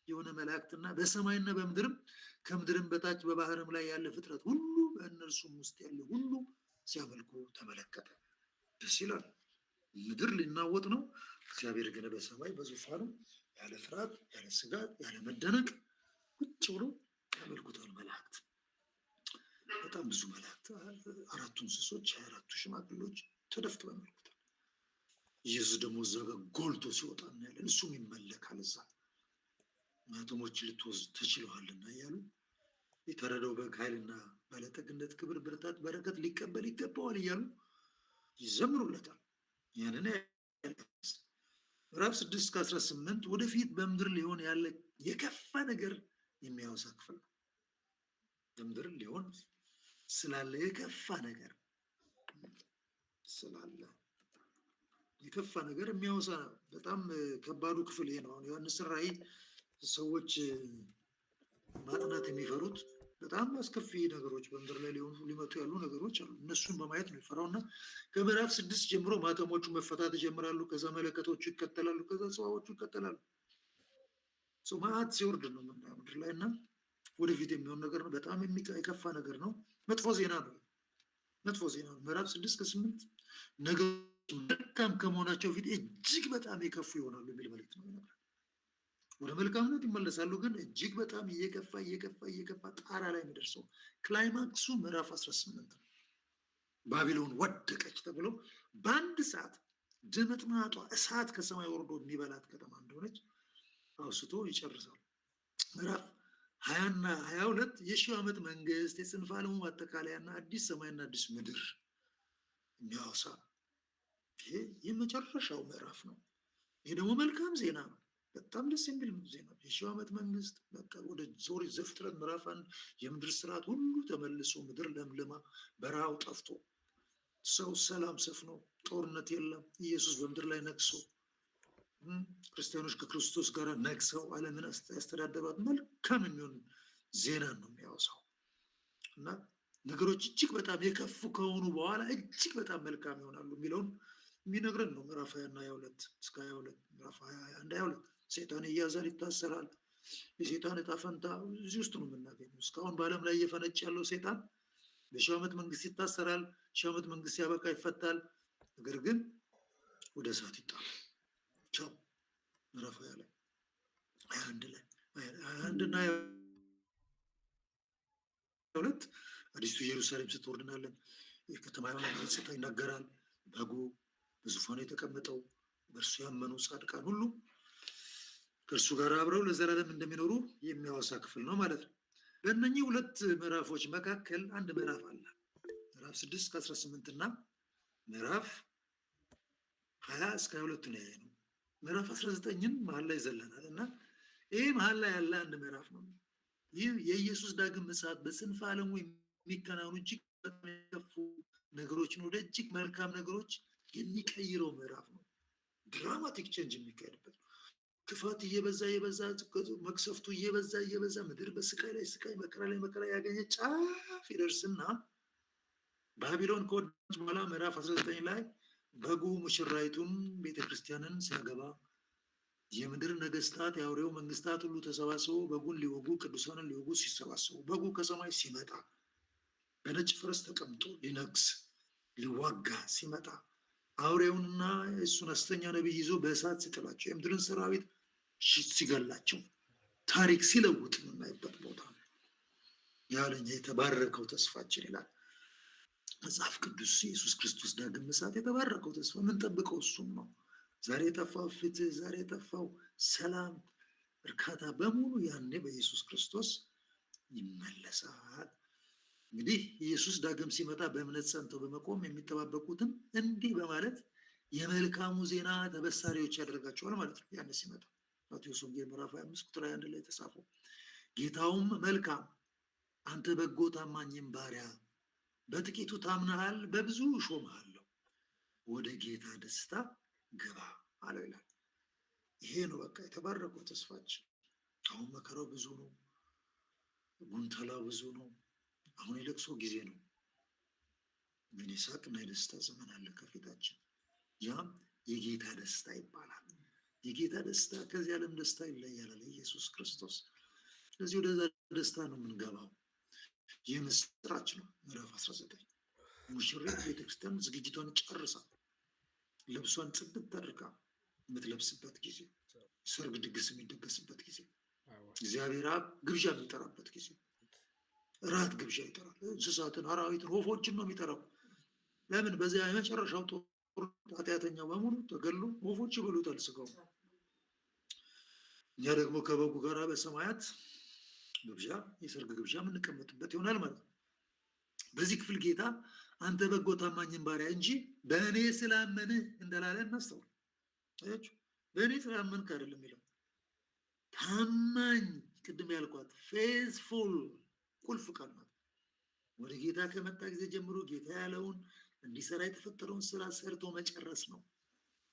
የሆነ መላእክትና በሰማይና በምድርም ከምድርም በታች በባህርም ላይ ያለ ፍጥረት ሁሉ በእነርሱም ውስጥ ያለ ሁሉ ሲያመልኩ ተመለከተ። ደስ ይላል። ምድር ሊናወጥ ነው። እግዚአብሔር ግን በሰማይ በዙፋኑ ያለ ፍርሃት፣ ያለ ስጋት፣ ያለ መደነቅ ቁጭ ብሎ ያመልኩታል መላእክት። በጣም ብዙ መላእክት 4ቱ እንስሶች 24ቱ ሽማግሌዎች ተደፍተው ያመልኩታል። ኢየሱስ ደግሞ እዛ ጋር ጎልቶ ሲወጣ እናያለን። እሱም ይመለካል። እዛ ማተሞች ልትወስድ ተችለዋልና እያሉ የታረደው በግ ኃይልና ባለጠግነት፣ ክብር፣ ብርታት፣ በረከት ሊቀበል ይገባዋል እያሉ ይዘምሩለታል። ያንን ምዕራፍ 6-18 ወደፊት በምድር ሊሆን ያለ የከፋ ነገር የሚያወሳ ክፍል ነው። በምድር ሊሆን ስላለ የከፋ ነገር ስላለ የከፋ ነገር የሚያወሳ በጣም ከባዱ ክፍል ይሄ ነው። ዮሐንስ ራእይ ሰዎች ማጥናት የሚፈሩት በጣም አስከፊ ነገሮች በምድር ላይ ሊመጡ ያሉ ነገሮች አሉ። እነሱን በማየት ነው የፈራውና ከምዕራፍ 6 ጀምሮ ማተሞቹ መፈታት ይጀምራሉ። ከዛ መለከቶቹ ይከተላሉ። ከዛ ጽዋዎቹ ይከተላሉ። መዓት ሲወርድ ነው የምናየው ምድር ላይ እና ወደፊት የሚሆን ነገር ነው። በጣም የከፋ ነገር ነው። መጥፎ ዜና ነው። መጥፎ ዜና ነው። ምዕራፍ 6-8 ነገሮች መልካም ከመሆናቸው ፊት እጅግ በጣም የከፉ ይሆናሉ የሚል መልዕክት ነው ይነግራል። ወደ መልካምነት ይመለሳሉ፣ ግን እጅግ በጣም እየከፋ ጣራ ላይ የሚደርሰው ክላይማክሱ ምዕራፍ 18 ነው። ባቢሎን ወደቀች ተብሎ በአንድ ሰዓት ድምጥማጧ እሳት ከሰማይ ወርዶ የሚበላት ከተማ እንደሆነች አውስቶ ይጨርሳል። ምዕራፍ 20 እና 22 የሺህ ዓመት መንግስት፣ የጽንፈ ዓለሙ ማጠቃለያና አዲስ ሰማይና አዲስ ምድር የሚያወሳ ይሄ የመጨረሻው ምዕራፍ ነው። ይሄ ደግሞ መልካም ዜና ነው። በጣም ደስ የሚል ዜና። የሺህ ዓመት መንግስት በቃ ወደ ዞሪ ዘፍጥረት ምዕራፍ 1 የምድር ስርዓት ሁሉ ተመልሶ ምድር ለምልማ በረሃው ጠፍቶ ሰው ሰላም ሰፍኖ ጦርነት የለም። ኢየሱስ በምድር ላይ ነግሶ ክርስቲያኖች ከክርስቶስ ጋር ነግሰው ዓለምን ያስተዳደሯት መልካም የሚሆን ዜና ነው የሚያወሳው እና ነገሮች እጅግ በጣም የከፉ ከሆኑ በኋላ እጅግ በጣም መልካም ይሆናሉ የሚለውን የሚነግረን ነው። ምዕራፍ 20 እና 22 እስከ 22 ምዕራፍ 21 22 ሰይጣን ይያዛል፣ ይታሰራል። የሰይጣን ዕጣ ፈንታ እዚህ ውስጥ ነው የምናገኘው። እስካሁን በዓለም ላይ እየፈነጭ ያለው ሰይጣን በሺህ ዓመት መንግስት ይታሰራል። ሺህ ዓመት መንግስት ሲያበቃ ይፈታል። ነገር ግን ወደ እሳት ይጣላል። ቻው። ምዕራፍ 20 ላይ 21 ላይ 21 እና 22 አዲስቱ ኢየሩሳሌም ስትወርድ እናያለን። የከተማዋን ገጽታ ይናገራል። በጉ በዙፋኑ የተቀመጠው በእርሱ ያመኑ ጻድቃን ሁሉ ከእርሱ ጋር አብረው ለዘላለም እንደሚኖሩ የሚያወሳ ክፍል ነው ማለት ነው። በእነኚህ 2 ምዕራፎች መካከል አንድ ምዕራፍ አለ። ምዕራፍ 6-18 እና ምዕራፍ 20 እስከ 22 ነው ያየ ነው። ምዕራፍ 19ን መሀል ላይ ዘለናል እና ይህ መሀል ላይ ያለ አንድ ምዕራፍ ነው። ይህ የኢየሱስ ዳግም ምጽአት በጽንፈ ዓለሙ የሚከናወኑ እጅግ በጣም የከፉ ነገሮችን ወደ እጅግ መልካም ነገሮች የሚቀይረው ምዕራፍ ነው። ድራማቲክ ቼንጅ የሚካሄድበት ነው። ክፋት እየበዛ እየበዛ መቅሰፍቱ እየበዛ እየበዛ ምድር በስቃይ ላይ ስቃይ መከራ ላይ መከራ ያገኘ ጫፍ ይደርስና ባቢሎን ከወደቀች በኋላ ምዕራፍ 19 ላይ በጉ ሙሽራይቱን ቤተክርስቲያንን ሲያገባ የምድር ነገስታት የአውሬው መንግስታት ሁሉ ተሰባስበው በጉን ሊወጉ ቅዱሳንን ሊወጉ ሲሰባሰቡ በጉ ከሰማይ ሲመጣ በነጭ ፈረስ ተቀምጦ ሊነግስ ሊዋጋ ሲመጣ አውሬውንና እሱን ሐሰተኛ ነቢይ ይዞ በእሳት ሲጥላቸው የምድርን ሰራዊት ሲገላቸው ታሪክ ሲለውጥ የምናይበት ቦታ ነው። ያለኛ የተባረከው ተስፋችን ይላል መጽሐፍ ቅዱስ። ኢየሱስ ክርስቶስ ዳግም ምጽአት የተባረከው ተስፋ የምንጠብቀው እሱም ነው። ዛሬ የጠፋው ፍትህ፣ ዛሬ የጠፋው ሰላም፣ እርካታ በሙሉ ያኔ በኢየሱስ ክርስቶስ ይመለሳል። እንግዲህ ኢየሱስ ዳግም ሲመጣ በእምነት ጸንተው በመቆም የሚጠባበቁትን እንዲህ በማለት የመልካሙ ዜና ተበሳሪዎች ያደርጋቸዋል ማለት ነው። ያን ሲመጣ ማቴዎስ ወንጌል ምዕራፍ 25 ቁጥር 1 ላይ የተጻፈው ጌታውም መልካም አንተ በጎ ታማኝም ባሪያ በጥቂቱ ታምነሃል፣ በብዙ እሾምሃለሁ፣ ወደ ጌታ ደስታ ግባ አለው ይላል። ይሄ ነው በቃ የተባረከው ተስፋችን። አሁን መከራው ብዙ ነው፣ ጉንተላው ብዙ ነው። አሁን የለቅሶ ጊዜ ነው። ግን የሳቅና የደስታ ዘመን አለ ከፊታችን። ያም የጌታ ደስታ ይባላል። የጌታ ደስታ ከዚህ ዓለም ደስታ ይለያል። ኢየሱስ ክርስቶስ ስለዚህ ወደዛ ደስታ ነው የምንገባው። ይህ ምስራች ነው። ምዕራፍ 19 ሙሽሪት ቤተክርስቲያን ዝግጅቷን ጨርሳ ልብሷን ጽድት አድርጋ የምትለብስበት ጊዜ፣ ሰርግ ድግስ የሚደገስበት ጊዜ፣ እግዚአብሔር አብ ግብዣ የሚጠራበት ጊዜ፣ ራት ግብዣ ይጠራል። እንስሳትን፣ አራዊትን፣ ወፎችን ነው የሚጠራው። ለምን? በዚያ የመጨረሻው ጦር ኃጢአተኛው በሙሉ ተገሎ ወፎች ይበሉታል ስጋው። እኛ ደግሞ ከበጉ ጋር በሰማያት ግብዣ የሰርግ ግብዣ የምንቀመጥበት ይሆናል ማለት ነው። በዚህ ክፍል ጌታ አንተ በጎ ታማኝን ባሪያ እንጂ በእኔ ስላመንህ እንዳላለ እናስተውል። በእኔ ስላመንክ አይደለም የሚለው ታማኝ፣ ቅድም ያልኳት ፌዝፉል ቁልፍ ቃል ናት። ወደ ጌታ ከመጣ ጊዜ ጀምሮ ጌታ ያለውን እንዲሰራ የተፈጠረውን ስራ ሰርቶ መጨረስ ነው።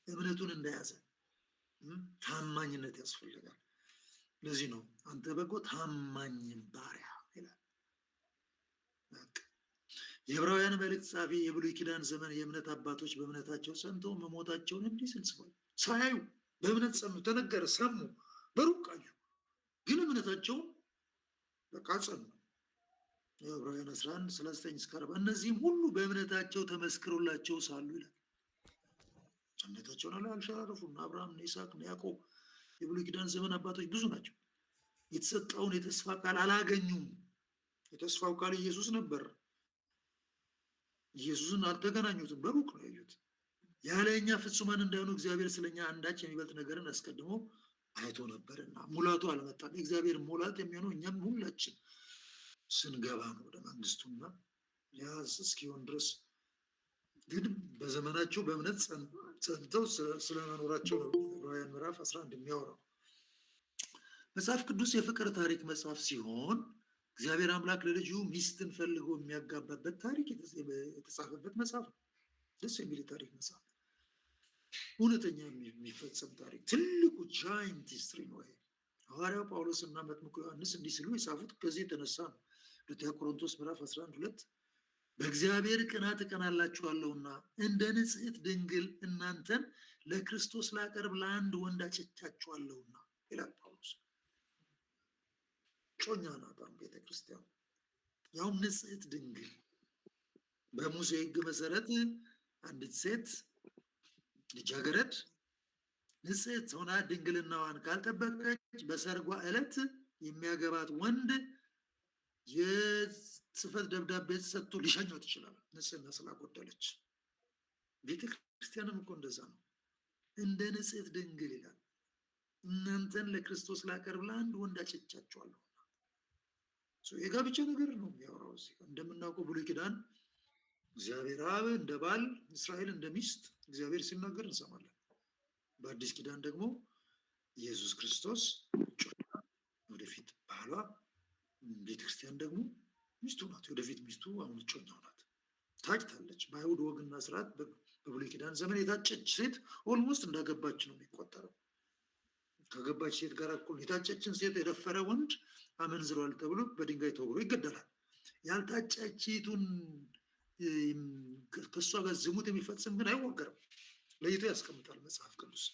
እምነቱን እንደያዘ ታማኝነት ያስፈልጋል። ለዚህ ነው አንተ በጎ ታማኝም ባሪያ ይላል። የዕብራውያን መልእክት ጻፊ የብሉይ ኪዳን ዘመን የእምነት አባቶች በእምነታቸው ጸንተው መሞታቸውን እንዲህ ሲል ጽፏል። ሳያዩ በእምነት ጸኑ፣ ተነገረ፣ ሰሙ፣ በሩቅ አዩ፣ ግን እምነታቸውን በቃ ጸኑ። የዕብራውያን 11:39-40 እነዚህም ሁሉ በእምነታቸው ተመስክሮላቸው ሳሉ ይላል። እምነታቸውን አልሸራረፉም። አብርሃም፣ ይስሐቅ፣ ያዕቆብ የብሉይ ኪዳን ዘመን አባቶች ብዙ ናቸው። የተሰጠውን የተስፋ ቃል አላገኙም። የተስፋው ቃል ኢየሱስ ነበር። ኢየሱስን አልተገናኙትም፣ በሩቅ ነው ያዩት። ያለ እኛ ፍጹማን እንዳይሆኑ እግዚአብሔር ስለኛ አንዳች የሚበልጥ ነገርን አስቀድሞ አይቶ ነበርና ሙላቱ አልመጣም። የእግዚአብሔር ሙላት የሚሆነው እኛም ሁላችን ስንገባ ነው ወደ መንግስቱና ያዝ እስኪሆን ድረስ። ግን በዘመናቸው በእምነት ጸንተው ስለመኖራቸው ነው ዕብራውያን ምዕራፍ 11 የሚያወራው። መጽሐፍ ቅዱስ የፍቅር ታሪክ መጽሐፍ ሲሆን እግዚአብሔር አምላክ ለልጁ ሚስትን ፈልጎ የሚያጋባበት ታሪክ የተጻፈበት መጽሐፍ ነው። ደስ የሚል ታሪክ መጽሐፍ፣ እውነተኛ የሚፈጸም ታሪክ፣ ትልቁ ጃይንት ሂስትሪ ነው። ሐዋርያው ጳውሎስ እና መጥምቁ ዮሐንስ እንዲህ ሲሉ የጻፉት ከዚህ የተነሳ ነው። ሁለተኛ ቆሮንቶስ ምዕራፍ 11:2 በእግዚአብሔር ቅናት እቀናላችኋለሁና እንደ ንጽሕት ድንግል እናንተን ለክርስቶስ ላቀርብ ለአንድ ወንድ አጭቻችኋለሁና ይላል ጳውሎስ። ጮኛ ናት ቤተክርስቲያን፣ ያውም ንጽሕት ድንግል። በሙሴ ሕግ መሰረት አንዲት ሴት ልጃገረድ ንጽሕት ሆና ድንግልናዋን ካልጠበቀች በሰርጓ ዕለት የሚያገባት ወንድ የጽሕፈት ደብዳቤ ሰጥቶ ሊሸኛት ይችላል፣ ንጽሕና ስላጎደለች። ቤተክርስቲያንም እኮ እንደዛ ነው። እንደ ንጽሕት ድንግል ይላል፣ እናንተን ለክርስቶስ ላቀርብ ለአንድ ወንድ አጭቻችኋለሁ። የጋብቻ ነገር ነው የሚያወራው። እንደምናውቀው ብሉይ ኪዳን እግዚአብሔር አብ እንደ ባል፣ እስራኤል እንደ ሚስት እግዚአብሔር ሲናገር እንሰማለን። በአዲስ ኪዳን ደግሞ ኢየሱስ ክርስቶስ ወደፊት ባሏ፣ ቤተክርስቲያን ደግሞ ሚስቱ ናት። ወደፊት ሚስቱ አሁን እጮኛው ናት። ታጭታለች። በአይሁድ ወግና ስርዓት በብሉይ ኪዳን ዘመን የታጨች ሴት ኦልሞስት እንዳገባች ነው የሚቆጠረው። ከገባች ሴት ጋር እኩል የታጨችን ሴት የደፈረ ወንድ አመንዝሯል ተብሎ በድንጋይ ተወግሮ ይገደላል። ያልታጨችቱን ከእሷ ጋር ዝሙት የሚፈጽም ግን አይወገርም፣ ለይቶ ያስቀምጣል መጽሐፍ ቅዱስ።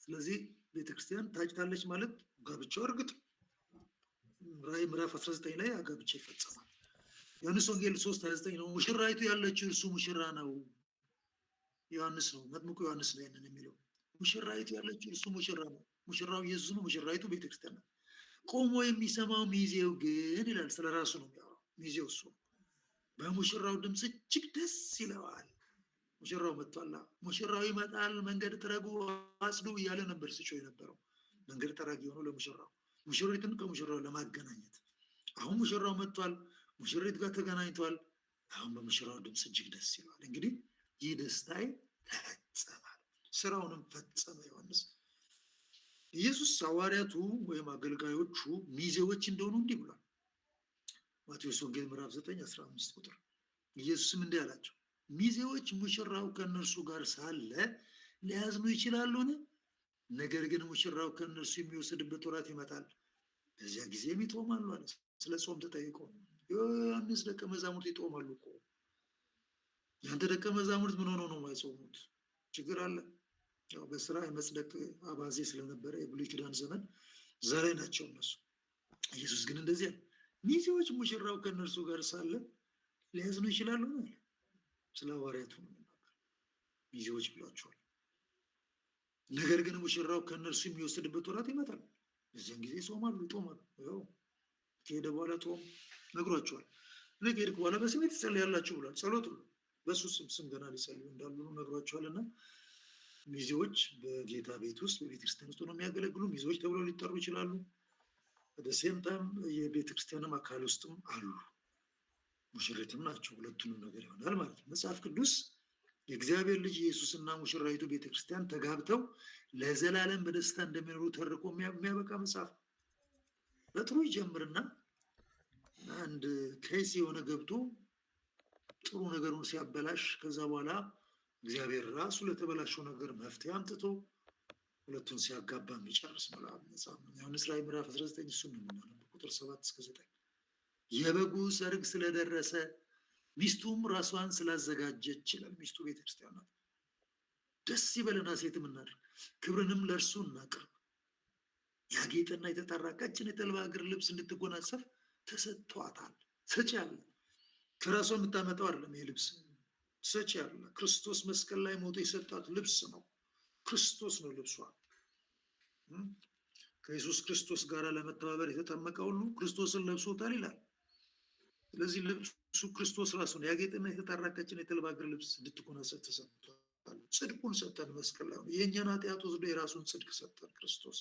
ስለዚህ ቤተክርስቲያን ታጭታለች ማለት ጋብቻው እርግጥ ራዕይ ምዕራፍ 19 ላይ ጋብቻ ይፈጸማል። ዮሐንስ ወንጌል 3:29 ነው። ሙሽራይቱ ያለችው እርሱ ሙሽራ ነው። ዮሐንስ ነው፣ መጥምቁ ዮሐንስ ነው ይሄንን የሚለው። ሙሽራይቱ ያለችው እርሱ ሙሽራ ነው። ሙሽራው ኢየሱስ ነው፣ ሙሽራይቱ ቤተክርስቲያን ነው። ቆሞ የሚሰማው ሚዜው ግን ይላል፣ ስለራሱ ነው የሚያወራው። ሚዜው እሱ ነው። በሙሽራው ድምፅ እጅግ ደስ ይለዋል። ሙሽራው መጥቷል። ሙሽራው ይመጣል፣ መንገድ ጥረጉ አጽዱ እያለ ነበር ሲጮህ የነበረው። መንገድ ጠራጊ ሆኖ ለሙሽራው፣ ሙሽሪትን ከሙሽራው ለማገናኘት። አሁን ሙሽራው መጥቷል፣ ሙሽሪት ጋር ተገናኝቷል። አሁን በሙሽራው ድምፅ እጅግ ደስ ይለዋል። እንግዲህ ይህ ደስታዬ ተፈጸማል። ስራውንም ፈጸመ ዮሐንስ። ኢየሱስ ሐዋርያቱ ወይም አገልጋዮቹ ሚዜዎች እንደሆኑ እንዲህ ብሏል። ማቴዎስ ወንጌል ምዕራፍ 9:15 ቁጥር። ኢየሱስም እንዲህ አላቸው፣ ሚዜዎች ሙሽራው ከእነርሱ ጋር ሳለ ሊያዝኑ ይችላሉን? ነገር ግን ሙሽራው ከእነርሱ የሚወሰድበት ወራት ይመጣል፣ በዚያ ጊዜም ይጦማሉ አለ። ስለ ጾም ተጠይቆ ዮሐንስ ደቀ መዛሙርት ይጦማሉ እኮ። ያንተ ደቀ መዛሙርት ምን ሆነው ነው የማይጾሙት? ችግር አለ። ያው በስራ የመጽደቅ አባዜ ስለነበረ የብሉይ ኪዳን ዘመን እዛ ላይ ናቸው እነሱ። ኢየሱስ ግን እንደዚህ አለ፣ ሚዜዎች ሙሽራው ከእነርሱ ጋር ሳለ ሊያዝኑ ይችላሉ ነው አለ። ስለ ሐዋርያቱ ነው የሚናገር። ሚዜዎች ብሏቸዋል። ነገር ግን ሙሽራው ከእነርሱ የሚወሰድበት ወራት ይመጣል፣ በዚያን ጊዜ ይጾማሉ፣ ይጦማሉ። ያው ከሄደ በኋላ ጾም ነግሯቸዋል። እኔ ከሄድኩ በኋላ በስሜ ትጸልያላችሁ ብሏል። ጸሎት ሁሉ በሱ ስም ገና ሊጸልዩ እንዳሉ ነግሯቸዋል። እና ሚዜዎች በጌታ ቤት ውስጥ በቤተክርስቲያን ውስጥ ነው የሚያገለግሉ። ሚዜዎች ተብለው ሊጠሩ ይችላሉ። በደሴም ታይም የቤተክርስቲያንም አካል ውስጥም አሉ፣ ሙሽሪትም ናቸው። ሁለቱንም ነገር ይሆናል ማለት ነው። መጽሐፍ ቅዱስ የእግዚአብሔር ልጅ ኢየሱስና ሙሽራይቱ ቤተክርስቲያን ተጋብተው ለዘላለም በደስታ እንደሚኖሩ ተርቆ የሚያበቃ መጽሐፍ። በጥሩ ይጀምርና አንድ ከይስ የሆነ ገብቶ ጥሩ ነገሩን ሲያበላሽ ከዛ በኋላ እግዚአብሔር ራሱ ለተበላሸው ነገር መፍትሄ አምጥቶ ሁለቱን ሲያጋባ የሚጨርስ መጽሐፍ ነው። ዮሐንስ ራዕይ ምዕራፍ 19 እሱን ነው የምናነበው ቁጥር 7-9። የበጉ ሰርግ ስለደረሰ ሚስቱም ራሷን ስላዘጋጀች ይላል። ሚስቱ ቤተክርስቲያን ናት። ደስ ይበለና ሴትም እናድርግ፣ ክብርንም ለእርሱ እናቅርብ። ያጌጠና የተጠራ ቀጭን የተልባ እግር ልብስ እንድትጎናጸፍ ተሰጥቷታል። ሰጪ አለ። ከራሷ የምታመጣው አይደለም። ይሄ ልብስ ሰጪ አለ። ክርስቶስ መስቀል ላይ ሞቶ የሰጣት ልብስ ነው። ክርስቶስ ነው ልብሷ። ከኢየሱስ ክርስቶስ ጋር ለመተባበር የተጠመቀ ሁሉ ክርስቶስን ለብሶታል ይላል። ስለዚህ ልብሱ ክርስቶስ ራሱ ነው። ያጌጠና የተጠራ ቀጭን የተልባ እግር ልብስ እንድትጎናጸፍ ተሰጥቷል። ጽድቁን ሰጠን መስቀል ላይ። የእኛን ኃጢአት ወስዶ የራሱን ጽድቅ ሰጠን ክርስቶስ።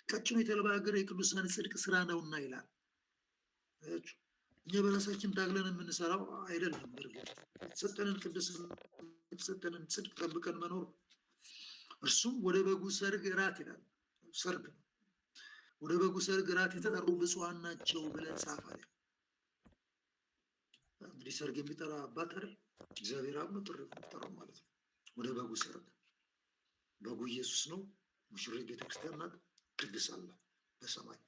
ቀጭኑ የተልባ እግር የቅዱሳን ጽድቅ ስራ ነውና ይላል። እኛ በራሳችን ታግለን የምንሰራው አይደለም። በእርግጥ የተሰጠንን ቅድስና የተሰጠንን ጽድቅ ጠብቀን መኖር። እርሱም ወደ በጉ ሰርግ እራት ይላል። ሰርግ ነው። ወደ በጉ ሰርግ እራት የተጠሩ ብፁዓን ናቸው ብለን ጻፍ አለ። እንግዲህ ሰርግ የሚጠራ አባት አይደል? እግዚአብሔር አብ ነው ጥሪ የሚጠራው ማለት ነው። ወደ በጉ ሰርግ። በጉ ኢየሱስ ነው። ሙሽሪት ቤተክርስቲያን ናት። ቅድስ አለ በሰማይ።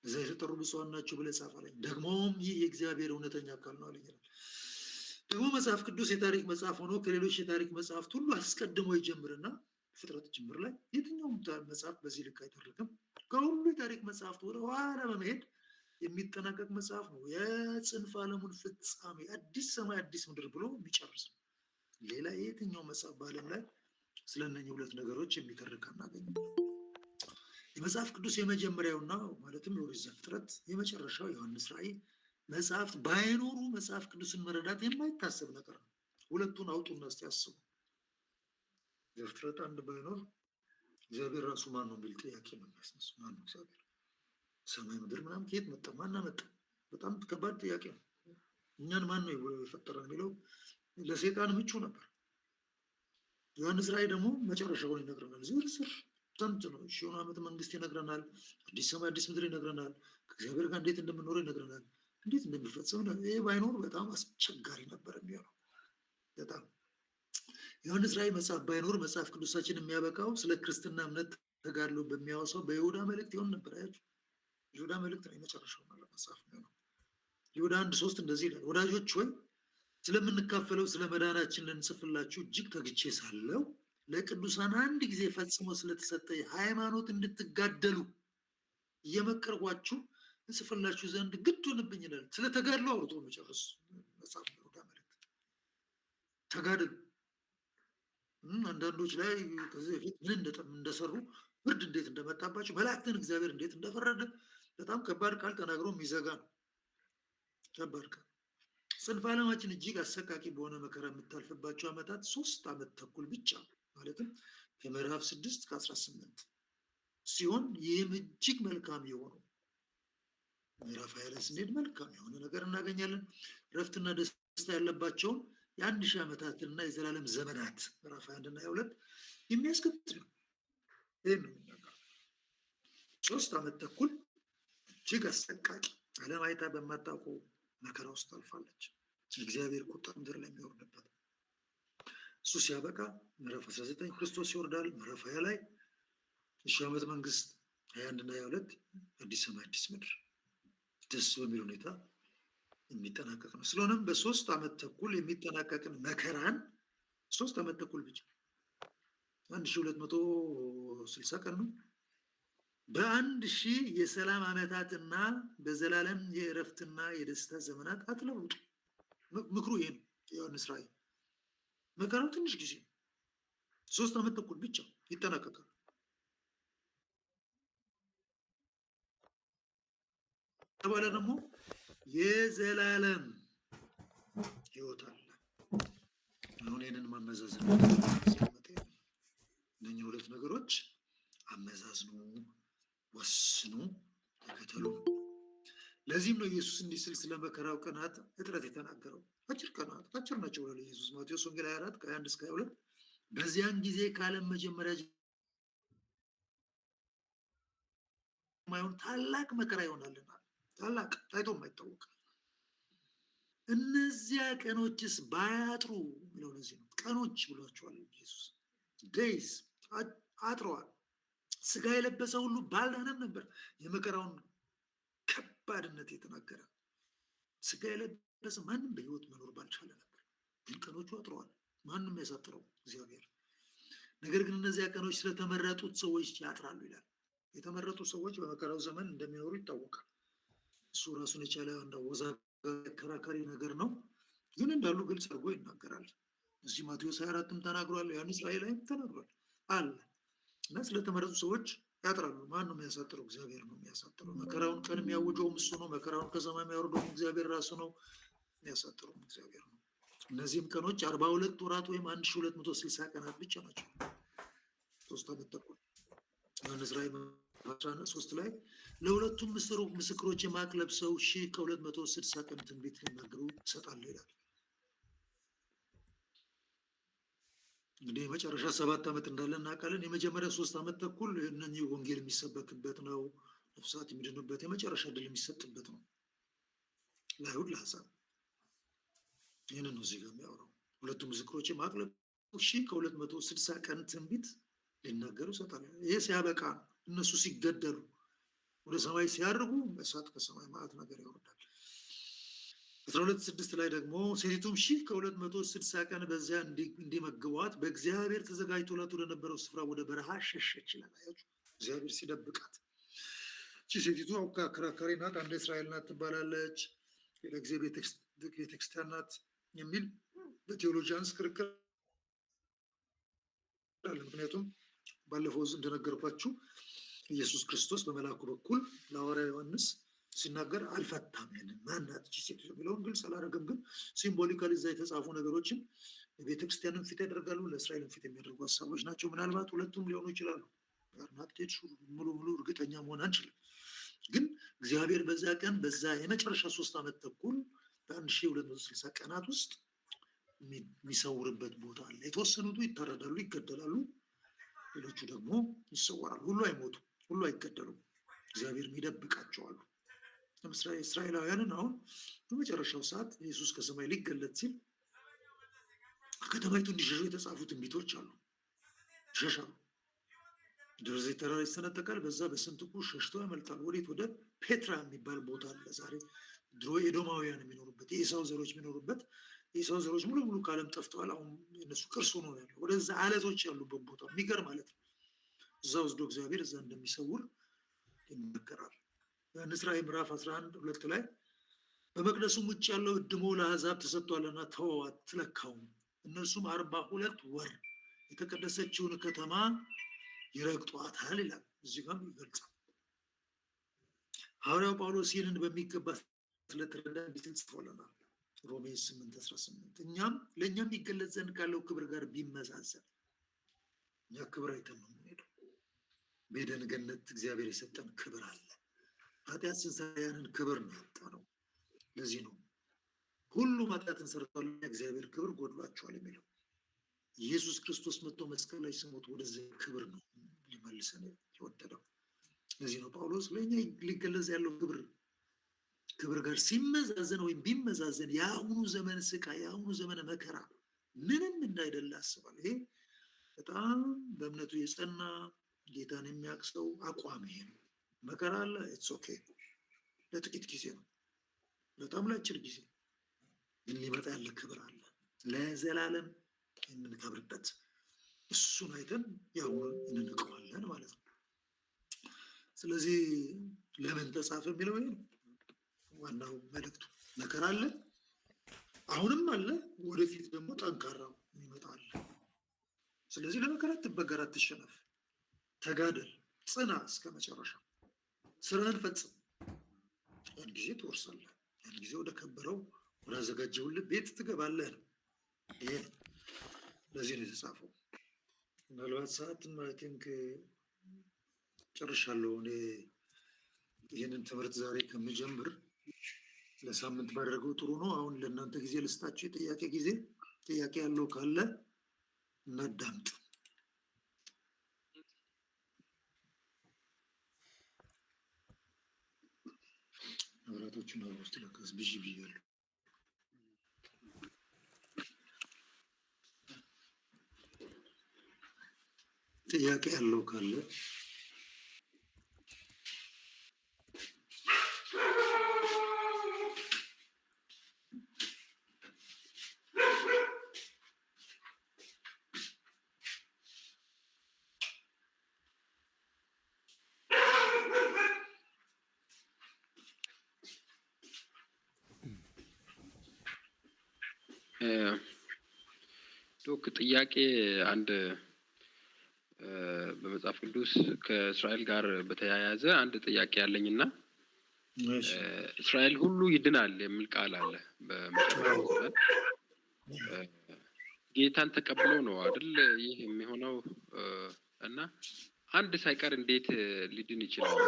እዛ የተጠሩ ብፁዓን ናቸው ብለህ ጻፍ አለኝ። ደግሞም ይህ የእግዚአብሔር እውነተኛ አካል ነው አለኝ። ደግሞ መጽሐፍ ቅዱስ የታሪክ መጽሐፍ ሆኖ ከሌሎች የታሪክ መጽሐፍት ሁሉ አስቀድሞ ይጀምርና ፍጥረት ጅምር ላይ የትኛውም መጽሐፍ በዚህ ልክ አይደረግም። ከሁሉ የታሪክ መጽሐፍት ወደ ኋላ በመሄድ የሚጠናቀቅ መጽሐፍ ነው። የጽንፈ ዓለሙን ፍጻሜ አዲስ ሰማይ አዲስ ምድር ብሎ የሚጨርስ ነው። ሌላ የትኛው መጽሐፍ በዓለም ላይ ስለነኚህ ሁለት ነገሮች የሚተርክ አናገኝም። የመጽሐፍ ቅዱስ የመጀመሪያውና ማለትም የኦሪት ዘፍጥረት የመጨረሻው ዮሐንስ ራዕይ መጽሐፍት ባይኖሩ መጽሐፍ ቅዱስን መረዳት የማይታሰብ ነገር ነው። ሁለቱን አውጡና እስቲ አስቡ። ዘፍጥረት አንድ ባይኖር እግዚአብሔር ራሱ ማን ነው የሚል ጥያቄ ነው የሚያስነሱ። ማን ነው እግዚአብሔር? ሰማይ ምድር ምናምን ከየት መጣ? ማን መጣ? በጣም ከባድ ጥያቄ ነው። እኛን ማን ነው የፈጠረን የሚለው ለሰይጣን ምቹ ነበር። ዮሐንስ ራእይ ደግሞ መጨረሻውን ይነግረናል። ዝርዝር ጥንት ነው። ሺውን ዓመት መንግስት ይነግረናል። አዲስ ሰማይ አዲስ ምድር ይነግረናል። ከእግዚአብሔር ጋር እንዴት እንደምንኖረው ይነግረናል። እንዴት እንደሚፈጸም ይህ ባይኖር በጣም አስቸጋሪ ነበር የሚሆነው። በጣም ዮሐንስ ራእይ መጽሐፍ ባይኖር መጽሐፍ ቅዱሳችን የሚያበቃው ስለ ክርስትና እምነት ተጋድሎ በሚያወሳው በይሁዳ መልእክት ይሆን ነበር። አያችሁ፣ ይሁዳ መልእክት ነው የመጨረሻው መጽሐፍ ነው። ይሁዳ 1:3 እንደዚህ ይላል፣ ወዳጆች ሆይ ስለምንካፈለው ስለ መዳናችን ልንጽፍላችሁ እጅግ ተግቼ ሳለው ለቅዱሳን አንድ ጊዜ ፈጽሞ ስለተሰጠ ሃይማኖት እንድትጋደሉ እየመከርኳችሁ እጽፍላችሁ ዘንድ ግድ ሆንብኝ ይላል። ስለ ተጋድሎ አውርቶ መጨረስ መጽሐፍ ይሁዳ መልእክት። ተጋድሉ አንዳንዶች ላይ ከዚህ በፊት ምን እንደሰሩ ፍርድ እንዴት እንደመጣባቸው መላእክትን እግዚአብሔር እንዴት እንደፈረደ በጣም ከባድ ቃል ተናግሮ የሚዘጋ ነው። ከባድ ቃል። ጽንፈ ዓለማችን እጅግ አሰቃቂ በሆነ መከራ የምታልፍባቸው ዓመታት 3 ዓመት ተኩል ብቻ ማለትም ከምዕራፍ 6 ከ18 ሲሆን ይህም እጅግ መልካም የሆነው ምዕራፍ 20 ላይ ስንሄድ መልካም የሆነ ነገር እናገኛለን። ረፍትና ደስታ ያለባቸውን የ1000 ዓመታትንና የዘላለም ዘመናት ምዕራፍ 21 እና 22 የሚያስከትል ነው። ይህ ነው የሚናገረው። 3 ዓመት ተኩል እጅግ አሰቃቂ ዓለም አይታ በማታውቀው መከራ ውስጥ አልፋለች። እግዚአብሔር ቁጣ ምድር ላይ የሚወርድበት እሱ ሲያበቃ ምዕራፍ 19 ክርስቶስ ይወርዳል። ምዕራፍ 20 ላይ የ1000 ዓመት መንግስት 21 እና 22 አዲስ ሰማይ አዲስ ምድር ደስ በሚል ሁኔታ የሚጠናቀቅ ነው። ስለሆነም በ3 ዓመት ተኩል የሚጠናቀቅን መከራን 3 ዓመት ተኩል ብቻ 1260 ቀን ነው። በ1000 የሰላም ዓመታትና በዘላለም የእረፍትና የደስታ ዘመናት አትለውጡ። ምክሩ ይሄ ነው። ዮሐንስ ራእይ መከራው ትንሽ ጊዜ 3 ዓመት ተኩል ብቻ ይጠናቀቃል። ተባለ ደግሞ የዘላለም ህይወት አለ። አሁን ይህንን ማመዛዘን እነኚህ 2 ነገሮች አመዛዝኑ፣ ወስኑ፣ ተከተሉ። ለዚህም ነው ኢየሱስ እንዲህ ሲል ስለ መከራው ቀናት እጥረት የተናገረው። አጭር ቀናት አጭር ናቸው ብሏል ኢየሱስ ማቴዎስ ወንጌል 24 ከ21 እስከ 22 በዚያን ጊዜ ከዓለም መጀመሪያ የማይሆን ታላቅ መከራ ይሆናልና፣ ታላቅ ታይቶ የማይታወቅ እነዚያ ቀኖችስ ባያጥሩ የሚለው ለዚህ ነው። ቀኖች ብሏቸዋል ኢየሱስ። ዴይዝ አጥረዋል። ስጋ የለበሰ ሁሉ ባልዳነም ነበር። የመከራውን ከባድነት የተናገረ ስጋ የለበሰ ማንም በህይወት መኖር ባልቻለ ነበር። ግን ቀኖቹ አጥረዋል። ማንም ያሳጥረው እግዚአብሔር። ነገር ግን እነዚያ ቀኖች ስለተመረጡት ሰዎች ያጥራሉ ይላል። የተመረጡ ሰዎች በመከራው ዘመን እንደሚኖሩ ይታወቃል። እሱ ራሱን የቻለ አከራካሪ ነገር ነው፣ ግን እንዳሉ ግልጽ አድርጎ ይናገራል። እዚህ ማቴዎስ 24ም ተናግሯል። ዮሐንስ ራእይ ላይም ተናግሯል አለ እና ስለተመረጡ ሰዎች ያጥራሉ። ማን ነው የሚያሳጥረው? እግዚአብሔር ነው የሚያሳጥረው። መከራውን ቀን የሚያውጀውም እሱ ነው። መከራውን ከሰማይ የሚያወርደውም እግዚአብሔር ራሱ ነው። የሚያሳጥረውም እግዚአብሔር ነው። እነዚህም ቀኖች 42 ወራት ወይም 1260 ቀናት ብቻ ናቸው። 3 ዓመት ተኩል። ዮሐንስ ራእይ 13 ላይ ለሁለቱም ምስክሮች የማቅ ለብሰው 1260 ቀን ትንቢት ሊናገሩ እሰጣለሁ ይላል። እንግዲህ የመጨረሻ 7 ዓመት እንዳለ እናውቃለን። የመጀመሪያ 3 ዓመት ተኩል እነኚህ ወንጌል የሚሰበክበት ነው። ነፍሳት የሚድኑበት የመጨረሻ ድል የሚሰጥበት ነው ለአይሁድ ለአሕዛብ። ይህንን ነው እዚህ ጋር የሚያወራው። ሁለቱም ምስክሮች የማቅ ለብሰው 1260 ቀን ትንቢት ሊናገሩ እሰጣለሁ። ይሄ ሲያበቃ ነው። እነሱ ሲገደሉ ወደ ሰማይ ሲያርጉ እሳት ከሰማይ ማለት ነገር ያወርዳል። 12:6 ላይ ደግሞ ሴቲቱም 1260 ቀን በዚያ እንዲመግቧት በእግዚአብሔር ተዘጋጅቶላት ወደ ነበረው ስፍራ ወደ በረሃ ሸሸች ይላል። አያችሁ፣ እግዚአብሔር ሲደብቃት። እቺ ሴቲቱ አከራካሪ ናት። አንድ እስራኤል ናት ትባላለች፣ ሌላ ጊዜ ቤተክርስቲያን ናት የሚል በቴዎሎጂያንስ ክርክር አለ። ምክንያቱም ባለፈው እንደነገርኳችሁ ኢየሱስ ክርስቶስ በመልአኩ በኩል ለሐዋርያ ዮሐንስ ሲናገር አልፈታም። ይሄንን ማናት እቺ ሴት የሚለውን ግልጽ አላደረገም። ግን ሲምቦሊካሊ እዛ የተጻፉ ነገሮችን ለቤተክርስቲያንም ፊት ያደርጋሉ፣ ለእስራኤልም ፊት የሚያደርጉ ሀሳቦች ናቸው። ምናልባት ሁለቱም ሊሆኑ ይችላሉ። ሙሉ እርግጠኛ መሆን አንችልም። ግን እግዚአብሔር በዛ ቀን በዛ የመጨረሻ 3 ዓመት ተኩል በ1260 ቀናት ውስጥ የሚሰውርበት ቦታ አለ። የተወሰኑቱ ይታረዳሉ፣ ይገደላሉ። ሌሎቹ ደግሞ ይሰወራሉ። ሁሉ አይሞቱም፣ ሁሉ አይገደሉም። እግዚአብሔር ይደብቃቸዋሉ። ለምሳሌ እስራኤላውያንን አሁን በመጨረሻው ሰዓት ኢየሱስ ከሰማይ ሊገለጥ ሲል ከተማይቱ እንዲሸሹ የተጻፉ ትንቢቶች አሉ። ይሸሻሉ። ደብረ ዘይት ተራራ ይሰነጠቃል። በዛ በስንጥቁ ሸሽተው ያመልጣሉ። ወዴት? ወደ ፔትራ የሚባል ቦታ አለ። ዛሬ ድሮ ኤዶማውያን የሚኖሩበት የኤሳው ዘሮች የሚኖሩበት፣ የኤሳው ዘሮች ሙሉ ሙሉ ከዓለም ጠፍተዋል። አሁን የነሱ ቅርስ ሆኖ ነው ያለው። ወደዛ አለቶች ያሉበት ቦታ የሚገርም ማለት ነው። እዛ ወስዶ እግዚአብሔር እዛ እንደሚሰውር ይናገራል። ዮሐንስ ራዕይ ምዕራፍ 11:2 ላይ በመቅደሱም ውጭ ያለው እድሞ ለአሕዛብ ተሰጥቷልና ተወው አትለካውም፣ እነርሱም 42 ወር የተቀደሰችውን ከተማ ይረግጧታል ይላል። እዚህ ጋር ይገልጻል። ሐዋርያው ጳውሎስ ይህንን በሚገባ ስለተረዳ እንዲህ ጽፎልናል። ሮሜ 8:18 እኛም ለእኛም ይገለጽ ዘንድ ካለው ክብር ጋር ቢመዛዘን፣ እኛ ክብር አይተን ነው የምንሄደው። በኤደን ገነት እግዚአብሔር የሰጠን ክብር አለ። ኃጢአት ስንሰራ ያንን ክብር ነው ያጣነው። ለዚህ ነው ሁሉም ኃጢአትን ሰርተዋል፣ እግዚአብሔር ክብር ጎድሏቸዋል የሚለው። ኢየሱስ ክርስቶስ መጥቶ መስቀል ላይ ሲሞት ወደዚህ ክብር ነው ሊመልሰን የወደደው። ለዚህ ነው ጳውሎስ ለእኛ ሊገለጽ ያለው ክብር ጋር ሲመዛዘን ወይም ቢመዛዘን የአሁኑ ዘመን ስቃይ፣ የአሁኑ ዘመን መከራ ምንም እንዳይደለ ያስባል። ይሄ በጣም በእምነቱ የጸና ጌታን የሚያቅሰው አቋም ይሄ ነው። መከራ አለ፣ ኢትስ ኦኬ፣ ለጥቂት ጊዜ ነው፣ በጣም ለአጭር ጊዜ ግን ሊመጣ ያለ ክብር አለ ለዘላለም የምንከብርበት። እሱን አይተን ያሁን እንንቀዋለን ማለት ነው። ስለዚህ ለምን ተጻፈ የሚለው ይሄ ነው ዋናው መልእክቱ። መከራ አለ፣ አሁንም አለ፣ ወደፊት ደግሞ ጠንካራው የሚመጣ አለ። ስለዚህ ለመከራ አትበገር፣ አትሸነፍ፣ ተጋደል፣ ጽና እስከ መጨረሻ፣ ስራህን ፈጽም። ያን ጊዜ ትወርሳለህ። ያን ጊዜ ወደ ከበረው ወደ አዘጋጀሁልህ ቤት ትገባለህ ነው። ይሄ ነው። ለዚህ ነው የተጻፈው። ምናልባት ሰዓትን አይ ቲንክ ጨርሻለሁ። እኔ ይህንን ትምህርት ዛሬ ከምጀምር ለሳምንት ባደረገው ጥሩ ነው። አሁን ለእናንተ ጊዜ ልስጣችሁ፣ የጥያቄ ጊዜ። ጥያቄ ያለው ካለ እናዳምጥ። መብራቶቹን ውስጥ ለካስ ብዥ ብያለሁ። ጥያቄ ያለው ካለ ዶክ ጥያቄ አንድ በመጽሐፍ ቅዱስ ከእስራኤል ጋር በተያያዘ አንድ ጥያቄ ያለኝና እስራኤል ሁሉ ይድናል የሚል ቃል አለ በመጽሐፍ ጌታን ተቀብሎ ነው አይደል ይህ የሚሆነው? እና አንድ ሳይቀር እንዴት ሊድን ይችላል?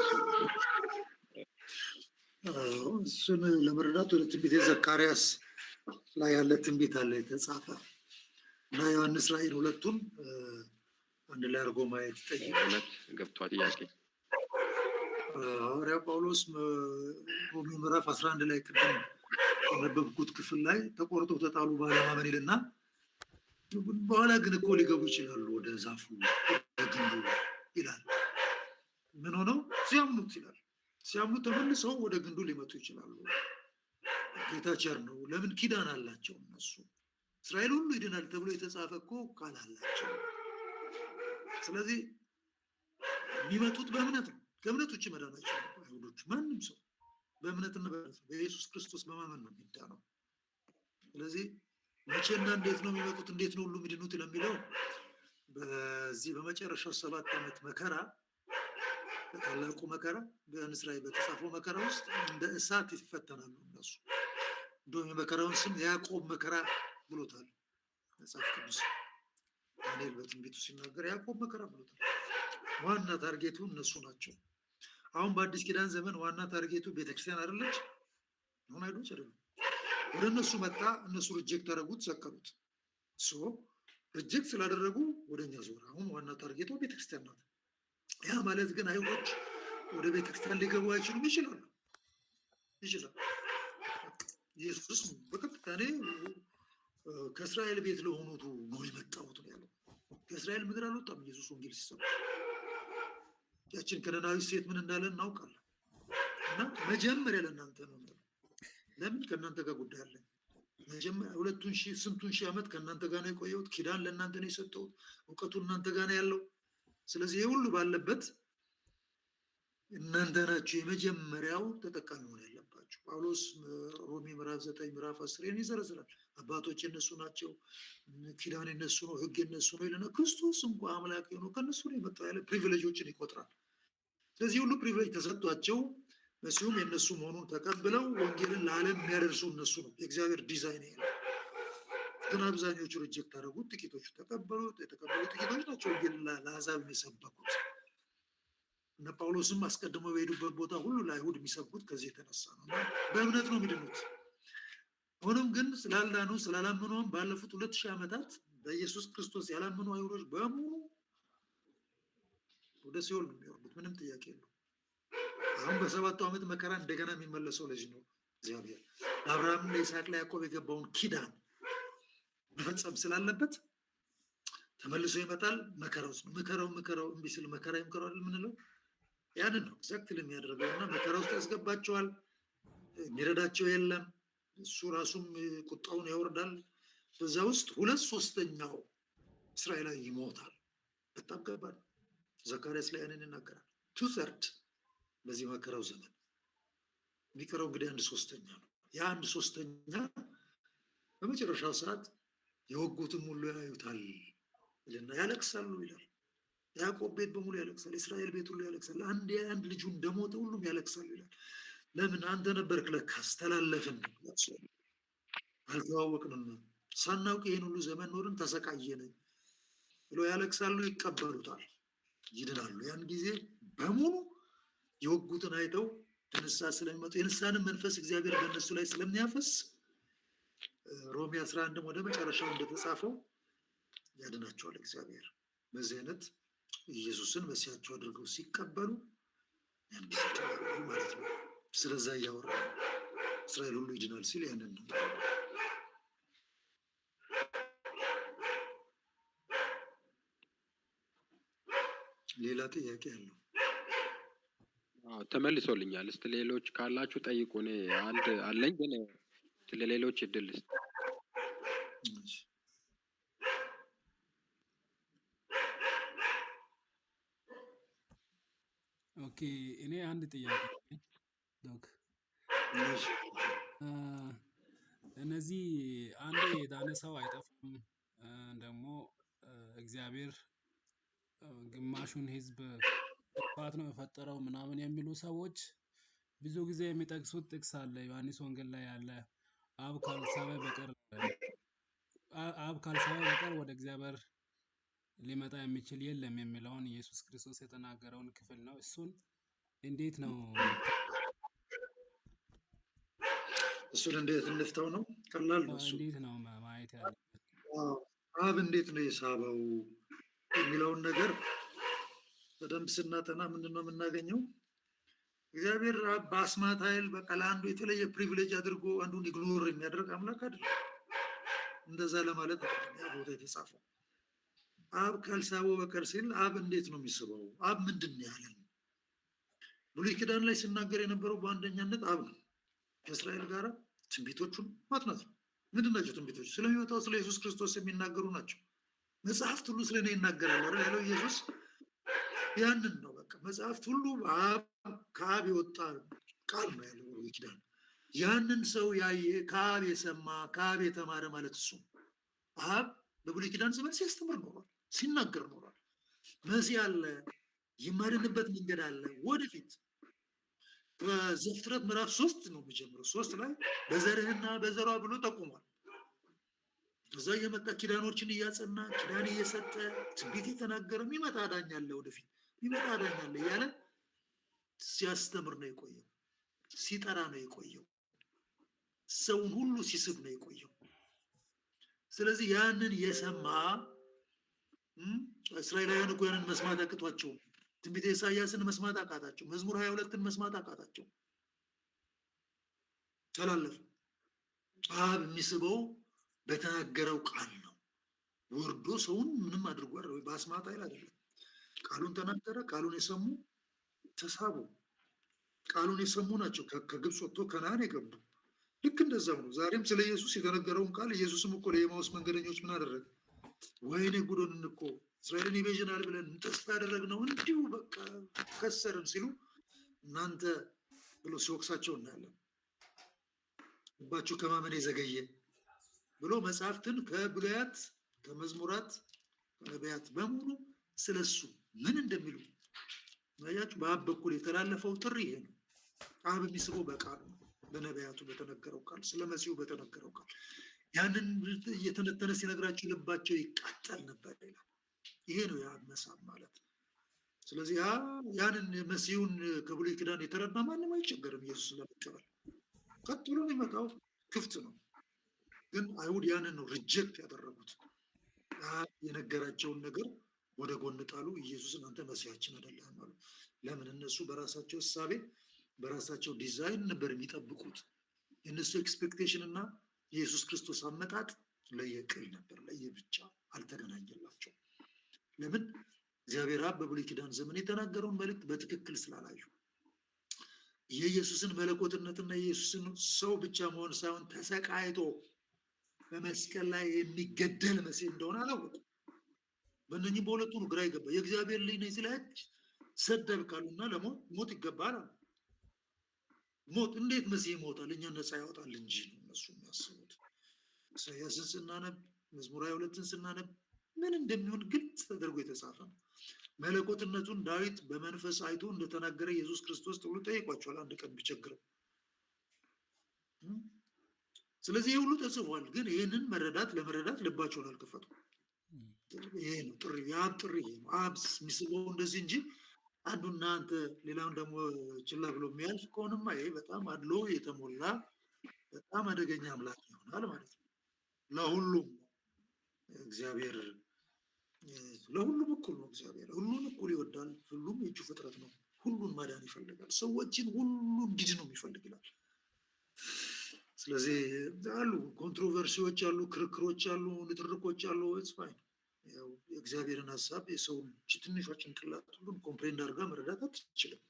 እሱን ለመረዳት ወደ ትንቢተ ዘካርያስ ላይ ያለ ትንቢት አለ የተጻፈ እና ዮሐንስ ራዕይን ሁለቱን አንድ ላይ አድርጎ ማየት ይጠይቃል። ገብቷል ጥያቄ። ሐዋርያው ጳውሎስ ሮሜ ምዕራፍ 11 ላይ ቅድም የነበብኩት ክፍል ላይ ተቆርጦ ተጣሉ ባለማመን ይልና በኋላ ግን እኮ ሊገቡ ይችላሉ ወደ ዛፉ ወደ ግንዱ ይላል። ምን ሆነው ሲያምኑት ይላል። ሲያምኑት ተመልሰው ወደ ግንዱ ሊመጡ ይችላሉ። ጌታ ቸር ነው። ለምን? ኪዳን አላቸው እነሱ። እስራኤል ሁሉ ይድናል ተብሎ የተጻፈ እኮ ቃል አላቸው። ስለዚህ የሚመጡት በእምነት ነው። ከእምነት ውጭ መዳናቸው አይሁዶች፣ ማንም ሰው በእምነትና በኢየሱስ ክርስቶስ በማመን ነው የሚዳነው። ስለዚህ መቼና እንዴት ነው የሚመጡት? እንዴት ነው ሁሉ የሚድኑት ለሚለው በዚህ በመጨረሻው 7 ዓመት መከራ፣ በታላቁ መከራ በዮሐንስ ራዕይ በተጻፈው መከራ ውስጥ እንደ እሳት ይፈተናሉ እነሱ። እንደውም የመከራውን ስም ያዕቆብ መከራ ብሎታል መጽሐፍ ቅዱስ። ዳንኤል በትንቢቱ ሲናገር ያዕቆብ መከራ ብሎታል። ዋና ታርጌቱ እነሱ ናቸው። አሁን በአዲስ ኪዳን ዘመን ዋና ታርጌቱ ቤተክርስቲያን አይደለች? አሁን አይዶች አይደለም። ወደ እነሱ መጣ። እነሱ ሪጀክት አደረጉት፣ ሰቀሉት። ሪጀክት ስላደረጉ ወደኛ ዞረ። አሁን ዋና ታርጌቷ ቤተክርስቲያን ናት። ያ ማለት ግን አይሁዶች ወደ ቤተክርስቲያን ሊገቡ አይችሉም? ይችላሉ። ኢየሱስ በቀጥታ እኔ ከእስራኤል ቤት ለሆኑት ነው የመጣሁት ነው ያለው። ከእስራኤል ምድር አልወጣም ኢየሱስ ወንጌል ሲሰብክ። ያችን ከነናዊ ሴት ምን እንዳለ እናውቃለን። እና መጀመሪያ ለእናንተ ነው። ለምን? ከእናንተ ጋር ጉዳይ አለኝ። መጀመሪያ ስንቱን ሺህ ዓመት ከእናንተ ጋር ነው የቆየሁት። ኪዳን ለእናንተ ነው የሰጠሁት። እውቀቱ እናንተ ጋር ነው ያለው። ስለዚህ ይህ ሁሉ ባለበት እናንተ ናችሁ የመጀመሪያው ተጠቃሚ ሆነ ያለባችሁ። ጳውሎስ ሮሜ ምዕራፍ 9 ምዕራፍ 10 ይዘረዝራል። አባቶች የነሱ ናቸው፣ ኪዳን የነሱ ነው፣ ሕግ የነሱ ነው ይለና ክርስቶስ እንኳ አምላክ የሆነው ከነሱ ነው የመጣው ያለ ፕሪቪሌጆችን ይቆጥራል። ስለዚህ ሁሉ ፕሪቪሌጅ ተሰጥቷቸው መሲሁም የነሱ መሆኑን ተቀብለው ወንጌልን ለዓለም የሚያደርሱ እነሱ ነው። የእግዚአብሔር ዲዛይን ይሄ ነው። ግን አብዛኞቹ ሪጀክት አደረጉት፣ ጥቂቶቹ ተቀበሉት። የተቀበሉ ጥቂቶች ናቸው ወንጌልን ለአሕዛብ የሚሰበኩት። እነ ጳውሎስም አስቀድመው በሄዱበት ቦታ ሁሉ ለአይሁድ የሚሰብኩት ከዚህ የተነሳ ነው። በእምነት ነው የሚድኑት። ሆኖም ግን ስላልዳኑ ስላላመኑም ባለፉት 2000 ዓመታት በኢየሱስ ክርስቶስ ያላመኑ አይሁዶች በሙሉ ወደ ሲኦል ነው የሚወርዱት። ምንም ጥያቄ የለው። አሁን በ7ቱ ዓመት መከራ እንደገና የሚመለሰው ለዚህ ነው። እግዚአብሔር ለአብርሃም ለይስሐቅ ለያዕቆብ የገባውን ኪዳን መፈጸም ስላለበት ተመልሶ ይመጣል። መከራው ምከራው እምቢ ስል መከራ ይምከራል የምንለው ያንን ነው ኤግዛክትሊ የሚያደርገው። እና መከራ ውስጥ ያስገባቸዋል። የሚረዳቸው የለም። እሱ ራሱም ቁጣውን ያወርዳል። በዛ ውስጥ 2/3 እስራኤላዊ ይሞታል። በጣም ከባድ። ዘካርያስ ላይ ያንን ይናገራል። 2/3 በዚህ መከራው ዘመን የሚቀረው እንግዲህ 1/3 ነው። ያ 1/3 በመጨረሻው ሰዓት የወጉትም ሁሉ ያዩታል ይልና ያለቅሳሉ ይላል። ያዕቆብ ቤት በሙሉ ያለቅሳል። የእስራኤል ቤት ሁሉ ያለቅሳል። አንድ ልጁ እንደሞተ ሁሉም ያለቅሳሉ ይላል። ለምን? አንተ ነበርክ ለካስ፣ ተላለፍን፣ አልተዋወቅንም፣ ሳናውቅ ይህን ሁሉ ዘመን ኖርን፣ ተሰቃየን ብሎ ያለቅሳሉ። ይቀበሉታል፣ ይድናሉ። ያን ጊዜ በሙሉ የወጉትን አይተው ንስሐ ስለሚመጡ የንስሐንም መንፈስ እግዚአብሔር በእነሱ ላይ ስለሚያፈስ ሮሜ 11 ወደ መጨረሻው እንደተጻፈው ያድናቸዋል እግዚአብሔር። በዚህ አይነት ኢየሱስን መሲያቸው አድርገው ሲቀበሉ ያን ጊዜ ማለት ነው። ስለዛ እያወራ እስራኤል ሁሉ ይድናል ሲል ያንን ነው። ሌላ ጥያቄ አለው? ተመልሶልኛል። እስቲ ሌሎች ካላችሁ ጠይቁ። እኔ አንድ አለኝ፣ ግን ለሌሎች እድል እስቲ። ኦኬ፣ እኔ አንድ ጥያቄ ዶክ፣ እነዚህ አንዴ የዳነ ሰው አይጠፋም፣ ደግሞ እግዚአብሔር ግማሹን ሕዝብ ጥፋት ነው የፈጠረው ምናምን የሚሉ ሰዎች ብዙ ጊዜ የሚጠቅሱት ጥቅስ አለ። ዮሐንስ ወንጌል ላይ ያለ አብ ካልሳበ በቀር ወደ እግዚአብሔር ሊመጣ የሚችል የለም የሚለውን ኢየሱስ ክርስቶስ የተናገረውን ክፍል ነው። እሱን እንዴት ነው እንዴት እንፍታው ነው? ቀላል ነው። እንዴት ነው ማየት ያለበት? አብ እንዴት ነው የሳበው የሚለውን ነገር በደንብ ስናጠና ምንድን ነው የምናገኘው? እግዚአብሔር በአስማት ኃይል በቃ ለአንዱ የተለየ ፕሪቪሌጅ አድርጎ አንዱን ኢግኖር የሚያደርግ አምላክ አይደለም። እንደዛ ለማለት ያ ቦታ የተጻፈው አብ ካልሳበው በቀር ሲል አብ እንዴት ነው የሚስበው? አብ ምንድን ነው ያለን? ብሉይ ኪዳን ላይ ሲናገር የነበረው በአንደኛነት አብ ነው። ከእስራኤል ጋር ትንቢቶቹን ማጥናት ነው። ምንድን ናቸው ትንቢቶች? ስለሚመጣው ስለ ኢየሱስ ክርስቶስ የሚናገሩ ናቸው። መጽሐፍት ሁሉ ስለ እኔ ይናገራሉ አይደል ያለው ኢየሱስ። ያንን ነው በቃ መጽሐፍት ሁሉ ከአብ የወጣ ቃል ነው ያለው ብሉይ ኪዳን። ያንን ሰው ያየ ከአብ የሰማ ከአብ የተማረ ማለት እሱ አብ በብሉይ ኪዳን ዘመን ሲያስተምር ኖሯል፣ ሲናገር ኖሯል። መሲህ አለ፣ የማድንበት መንገድ አለ ወደፊት። በዘፍጥረት ምዕራፍ 3 ነው የሚጀምረው። 3 ላይ በዘርህና በዘሯ ብሎ ጠቁሟል። ከዛ እየመጣ ኪዳኖችን እያጸና ኪዳን እየሰጠ ትንቢት የተናገረ የሚመጣ አዳኝ አለ፣ ወደፊት የሚመጣ አዳኝ አለ እያለ ሲያስተምር ነው የቆየው፣ ሲጠራ ነው የቆየው። ሰውን ሁሉ ሲስብ ነው የቆየው። ስለዚህ ያንን የሰማ እስራኤላውያን እኮ ያንን መስማት አቅቷቸው ትንቢተ ኢሳያስን መስማት አቃታቸው። መዝሙር 22ን መስማት አቃታቸው፣ ተላለፉ። አብ የሚስበው በተናገረው ቃል ነው። ወርዶ ሰውን ምንም አድርጎ አይደለም፣ በአስማት ኃይል አይደለም። ቃሉን ተናገረ። ቃሉን የሰሙ ተሳቡ። ቃሉን የሰሙ ናቸው ከግብፅ ወጥቶ ከነዓን የገቡ። ልክ እንደዛው ነው ዛሬም ስለ ኢየሱስ የተነገረውን ቃል ኢየሱስም እኮ ለኤማውስ መንገደኞች ምን አደረገ? ወይኔ ጉዶንን እኮ እስራኤልን ይቤዥናል ብለን ተስፋ ያደረግነው እንዲሁ በቃ ከሰርን ሲሉ እናንተ ብሎ ሲወቅሳቸው እናያለን። ልባችሁ ከማመን የዘገየ ብሎ መጽሐፍትን ከብሉያት ከመዝሙራት ከነቢያት በሙሉ ስለሱ ምን እንደሚሉ ያያችሁ። በአብ በኩል የተላለፈው ጥሪ ይሄ ነው። አብ የሚስበው በቃል ነው፣ በነቢያቱ በተነገረው ቃል፣ ስለ መሲሁ በተነገረው ቃል። ያንን እየተነተነ ሲነግራቸው ልባቸው ይቃጠል ነበር ይላል። ይሄ ነው የአብ መሳብ ማለት። ስለዚህ ያንን መሲሁን ከብሉይ ኪዳን የተረዳ ማንም አይቸገርም ኢየሱስ ለመቀበል። ቀጥሎ የሚመጣው ክፍት ነው። ግን አይሁድ ያንን ነው ሪጀክት ያደረጉት። የነገራቸውን ነገር ወደ ጎን ጣሉ። ኢየሱስን አንተ መሲያችን አይደለህም አሉ። ለምን? እነሱ በራሳቸው እሳቤ በራሳቸው ዲዛይን ነበር የሚጠብቁት። የእነሱ ኤክስፔክቴሽን እና የኢየሱስ ክርስቶስ አመጣጥ ለየቅል ነበር፣ ለየብቻ አልተገናኘላቸው። ለምን? እግዚአብሔር አብ በብሉይ ኪዳን ዘመን የተናገረውን መልእክት በትክክል ስላላዩ የኢየሱስን መለኮትነትና የኢየሱስን ሰው ብቻ መሆን ሳይሆን ተሰቃይቶ በመስቀል ላይ የሚገደል መሲህ እንደሆነ አላወቁ። በእነኚህ በሁለቱ ነው ግራ ይገባ። የእግዚአብሔር ልጅ ነኝ ስላች ሰደብ ካሉና ለሞት ሞት ይገባል። ሞት እንዴት መሲህ ይሞታል? እኛ ነፃ ያወጣል እንጂ ነው እነሱ የሚያስቡት። ኢሳያስን ስናነብ መዝሙር 22ን ስናነብ ምን እንደሚሆን ግልጽ ተደርጎ የተጻፈ ነው። መለኮትነቱን ዳዊት በመንፈስ አይቶ እንደተናገረ ኢየሱስ ክርስቶስ ተብሎ ጠይቋቸዋል አንድ ቀን ቢቸግረው። ስለዚህ ይህ ሁሉ ተጽፏል። ግን ይህንን ለመረዳት ልባቸውን አልከፈቱ። ይሄ ነው ጥሪ፣ የአብ ጥሪ ይሄ ነው። አብ የሚስበው እንደዚህ እንጂ አንዱና አንተ ሌላውን ደግሞ ችላ ብሎ የሚያልፍ ከሆነማ ይሄ በጣም አድሎ የተሞላ በጣም አደገኛ አምላክ ይሆናል ማለት ነው። ለሁሉም እግዚአብሔር ለሁሉም እኩል ነው። እግዚአብሔር ሁሉን እኩል ይወዳል። ሁሉም የእጁ ፍጥረት ነው። ሁሉን ማዳን ይፈልጋል። ሰዎችን ሁሉ እንዲድኑ የሚፈልግ ይላል። ስለዚህ አሉ ኮንትሮቨርሲዎች አሉ፣ ክርክሮች አሉ፣ ንትርኮች አሉ። ፋይን ያው የእግዚአብሔርን ሀሳብ የሰውን ትንሿ ጭንቅላት ሁሉን ኮምፕሬንድ አድርጋ መረዳት አትችልም።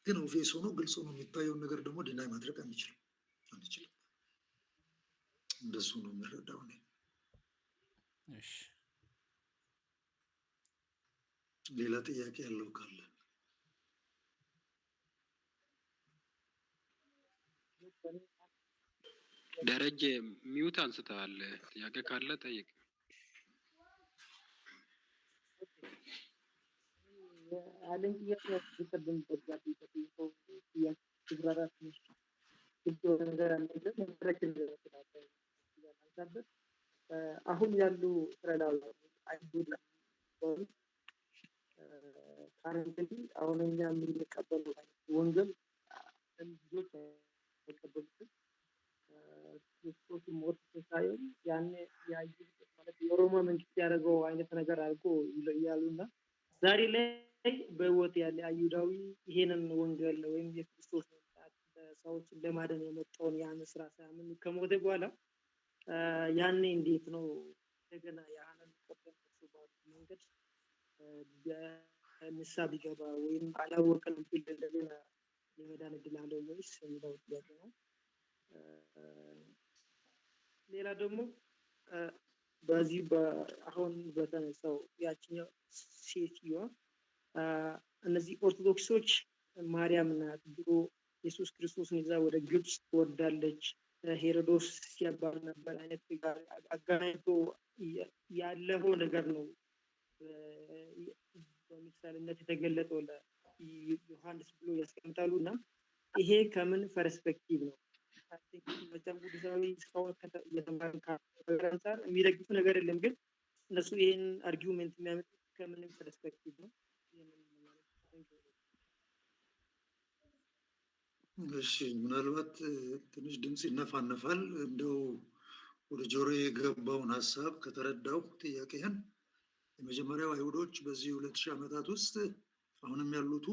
ግን ኦፌስ ሆኖ ግልጽ ሆኖ የሚታየውን ነገር ደግሞ ድናይ ማድረግ አንችልም። እንደሱ ነው የሚረዳው። ሌላ ጥያቄ ያለው ካለ ደረጀ ሚውት አንስተዋል። ጥያቄ ካለ ጠይቅ። አለኝ ጥያቄ ያስቀደም በዛት ይተጠይቀው ጥያቄ ትግራራት ነው ነገር አለ መረጃ እንደተናገረ አሁን ያሉ እስራኤላውያን አይሁድ ካረንትሊ አሁን እኛ የምንቀበለው ወንጌል ልጆች አይቀበሉትም። ክርስቶስ ሞት ሳይሆን ያኔ የአይሁድ ማለት የሮማ መንግስት ያደረገው አይነት ነገር አድርጎ ይያሉና ዛሬ ላይ በህይወት ያለ አይሁዳዊ ይሄንን ወንጌል ወይም የክርስቶስ መምጣት ሰዎችን ለማዳን የመጣውን ያን ስራ ሳያምን ከሞተ በኋላ ያኔ እንዴት ነው እንደገና ያንን ቆጠንሱ መንገድ ንስሐ ቢገባ ወይም አላወቀንም ቢል እንደገና የመዳን እድል አለው ወይስ የሚለው ጥያቄ ነው። ሌላ ደግሞ በዚህ አሁን በተነሳው ያችኛው ሴትዮዋ እነዚህ ኦርቶዶክሶች ማርያም ናት ብሎ ኢየሱስ ክርስቶስን ይዛ ወደ ግብጽ ትወርዳለች ሄሮዶስ ሲያባል ነበር አይነት ጋር አገናኝቶ ያለው ነገር ነው በምሳሌነት የተገለጠው ለዮሐንስ ብሎ ያስቀምጣሉና ይሄ ከምን ፐርስፔክቲቭ ነው? መጽሐፍ ቅዱሳዊ እስካሁን የተማርን ከአንጻር የሚደግፍ ነገር የለም። ግን እነሱ ይሄን አርጊውሜንት የሚያመጡት ከምን ፐርስፔክቲቭ ነው? እሺ ምናልባት ትንሽ ድምፅ ይነፋነፋል። እንደው ወደ ጆሮ የገባውን ሀሳብ ከተረዳው ጥያቄህን የመጀመሪያው አይሁዶች በዚህ 2000 ዓመታት ውስጥ አሁንም ያሉቱ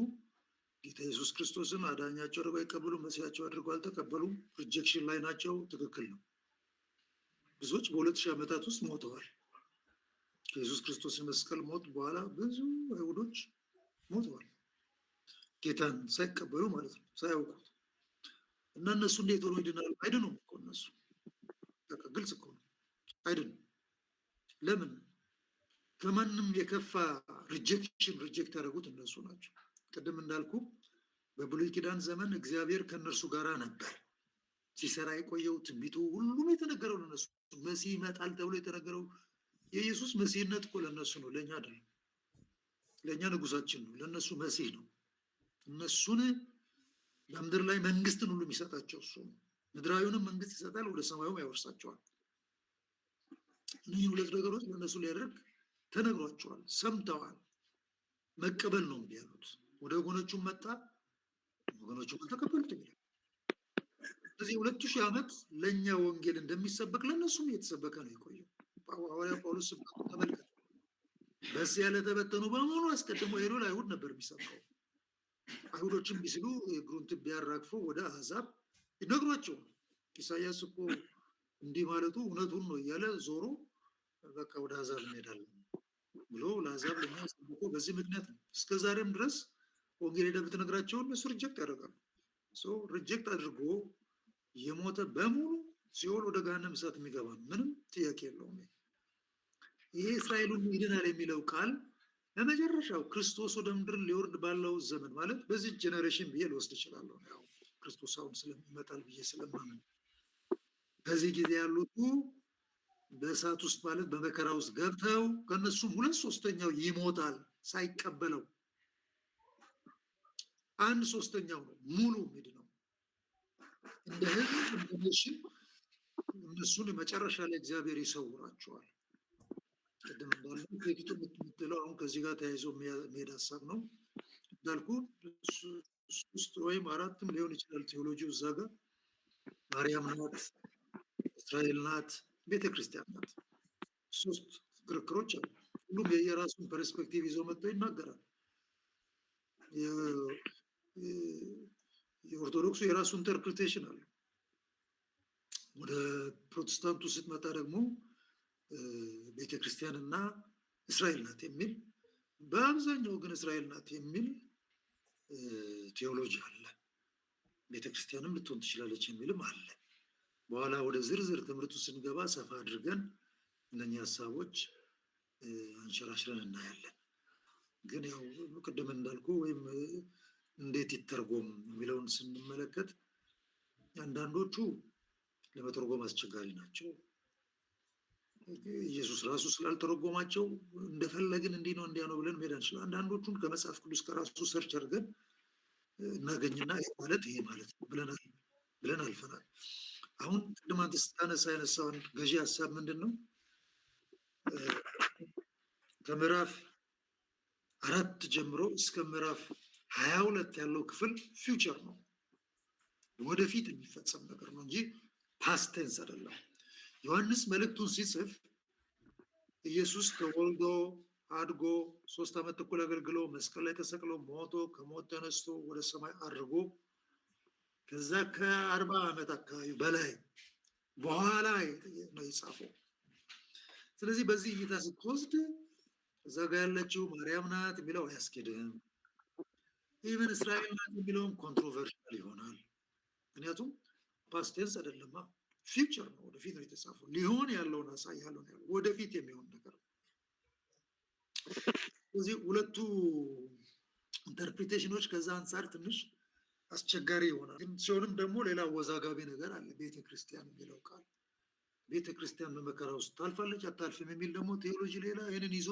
ጌታ ኢየሱስ ክርስቶስን አዳኛቸው አድርገው አይቀበሉም፣ መሲያቸው አድርገው አልተቀበሉም፣ ሪጀክሽን ላይ ናቸው። ትክክል ነው። ብዙዎች በ2000 ዓመታት ውስጥ ሞተዋል። ከኢየሱስ ክርስቶስ መስቀል ሞት በኋላ ብዙ አይሁዶች ሞተዋል፣ ጌታን ሳይቀበሉ ማለት ነው፣ ሳያውቁት እና እነሱ እንዴት ሆኖ ይድናሉ? አይድኑም እኮ እነሱ። በቃ ግልጽ እኮ ነው፣ አይድኑም። ለምን? ከማንም የከፋ ሪጀክሽን ሪጀክት ያደረጉት እነሱ ናቸው። ቅድም እንዳልኩ በብሉይ ኪዳን ዘመን እግዚአብሔር ከእነርሱ ጋር ነበር ሲሰራ የቆየው። ትንቢቱ ሁሉም የተነገረው ለነሱ፣ መሲህ ይመጣል ተብሎ የተነገረው የኢየሱስ መሲህነት እኮ ለነሱ ነው፣ ለእኛ አይደለም። ለእኛ ንጉሳችን ነው፣ ለእነሱ መሲህ ነው። እነሱን በምድር ላይ መንግስትን ሁሉ የሚሰጣቸው እሱ ነው። ምድራዊውንም መንግስት ይሰጣል፣ ወደ ሰማዩም ያወርሳቸዋል። እነዚህ ሁለት ነገሮች ለእነሱ ሊያደርግ ተነግሯቸዋል፣ ሰምተዋል። መቀበል ነው እምቢ ያሉት። ወደ ወገኖቹም መጣ፣ ወገኖቹም አልተቀበሉት ይላል። ስለዚህ 2000 ዓመት ለእኛ ወንጌል እንደሚሰበክ ለእነሱም እየተሰበከ ነው የቆየው። ሐዋርያ ጳውሎስ ስብከቱ ተመልከት። በእስያ ለተበተኑ በሙሉ አስቀድሞ ሄዶ ለአይሁድ ነበር የሚሰብከው። አይሁዶችም ቢስሉ እግሩን ትቢያ አራግፈው ወደ አሕዛብ ይነግሯቸው። ኢሳያስ እኮ እንዲህ ማለቱ እውነቱን ነው እያለ ዞሮ በቃ ወደ አሕዛብ እንሄዳለን ብሎ ለአሕዛብ ለኛ ሰብኮ በዚህ ምክንያት ነው። እስከ ዛሬም ድረስ ወንጌል ሄደህ ብትነግራቸው እነሱ ሪጀክት ያደርጋሉ። ሪጀክት አድርጎ የሞተ በሙሉ ሲኦል ወደ ገሃነመ እሳት የሚገባ ነው። ምንም ጥያቄ የለውም። ይሄ እስራኤሉን ይድናል የሚለው ቃል ለመጨረሻው ክርስቶስ ወደ ምድር ሊወርድ ባለው ዘመን ማለት በዚህ ጄኔሬሽን ብዬ ልወስድ እችላለሁ። ያው ክርስቶስ አሁን ስለሚመጣል ብዬ ስለማምን በዚህ ጊዜ ያሉት በእሳት ውስጥ ማለት በመከራ ውስጥ ገብተው ከነሱም 2/3 ይሞታል ሳይቀበለው፣ 1/3 ነው ሙሉ ሚድ ነው። እንደ ህዝብ እንደ ኔሽን እነሱን መጨረሻ ላይ እግዚአብሔር ይሰውራቸዋል። ቅድም እንዳልኩ በፊቱ የምትለው አሁን ከዚህ ጋር ተያይዞ የሚሄድ ሀሳብ ነው እንዳልኩ 3 ወይም 4 ሊሆን ይችላል ቴዎሎጂው እዛ ጋር። ማርያም ናት፣ እስራኤል ናት፣ ቤተክርስቲያን ናት። 3 ክርክሮች አሉ። ሁሉም የየራሱን ፐርስፔክቲቭ ይዞ መጥቶ ይናገራል። የኦርቶዶክሱ የራሱ ኢንተርፕሪቴሽን አለ። ወደ ፕሮቴስታንቱ ስትመጣ ደግሞ ቤተክርስቲያን እና እስራኤል ናት የሚል፣ በአብዛኛው ግን እስራኤል ናት የሚል ቴዎሎጂ አለ። ቤተክርስቲያንም ልትሆን ትችላለች የሚልም አለ። በኋላ ወደ ዝርዝር ትምህርቱ ስንገባ ሰፋ አድርገን እነኚህ ሀሳቦች አንሸራሽረን እናያለን። ግን ያው ቅድም እንዳልኩ ወይም እንዴት ይተርጎም የሚለውን ስንመለከት አንዳንዶቹ ለመተርጎም አስቸጋሪ ናቸው። ኢየሱስ ራሱ ስላልተረጎማቸው እንደፈለግን እንዲህ ነው እንዲያ ነው ብለን መሄድ አንችልም። አንዳንዶቹን ከመጽሐፍ ቅዱስ ከራሱ ሰርች አድርገን እናገኝና ይሄ ማለት ነው ብለን አልፈናል። አሁን ቅድም አንተ ስታነሳ ያነሳውን ገዢ ሀሳብ ምንድን ነው? ከምዕራፍ 4 ጀምሮ እስከ ምዕራፍ 22 ያለው ክፍል ፊውቸር ነው፣ ወደፊት የሚፈጸም ነገር ነው እንጂ ፓስት ቴንስ አይደለም። ዮሐንስ መልእክቱን ሲጽፍ ኢየሱስ ተወልዶ አድጎ 3 ዓመት ተኩል አገልግሎ መስቀል ላይ ተሰቅሎ ሞቶ ከሞት ተነስቶ ወደ ሰማይ አድርጎ ከዛ ከ40 ዓመት አካባቢ በላይ በኋላ ነው የጻፈው። ስለዚህ በዚህ እይታ ስትወስድ እዛ ጋር ያለችው ማርያም ናት የሚለው አያስኬድም። ኢቨን እስራኤል ናት የሚለውም ኮንትሮቨርሻል ይሆናል። ምክንያቱም ፓስት ቴንስ አይደለማ፣ ፊውቸር ነው፣ ወደፊት ነው የተጻፈው። ሊሆን ያለውን አሳያለሁ ነው ያለው፣ ወደፊት የሚሆን ነገር ነው። ስለዚህ ሁለቱ ኢንተርፕሪቴሽኖች ከዛ አንጻር ትንሽ አስቸጋሪ ይሆናል። ግን ሲሆንም ደግሞ ሌላ ወዛጋቢ ነገር አለ። ቤተክርስቲያን የሚለው ቃል ቤተክርስቲያን በመከራ ውስጥ ታልፋለች አታልፍም የሚል ደግሞ ቴዎሎጂ ሌላ ይህንን ይዞ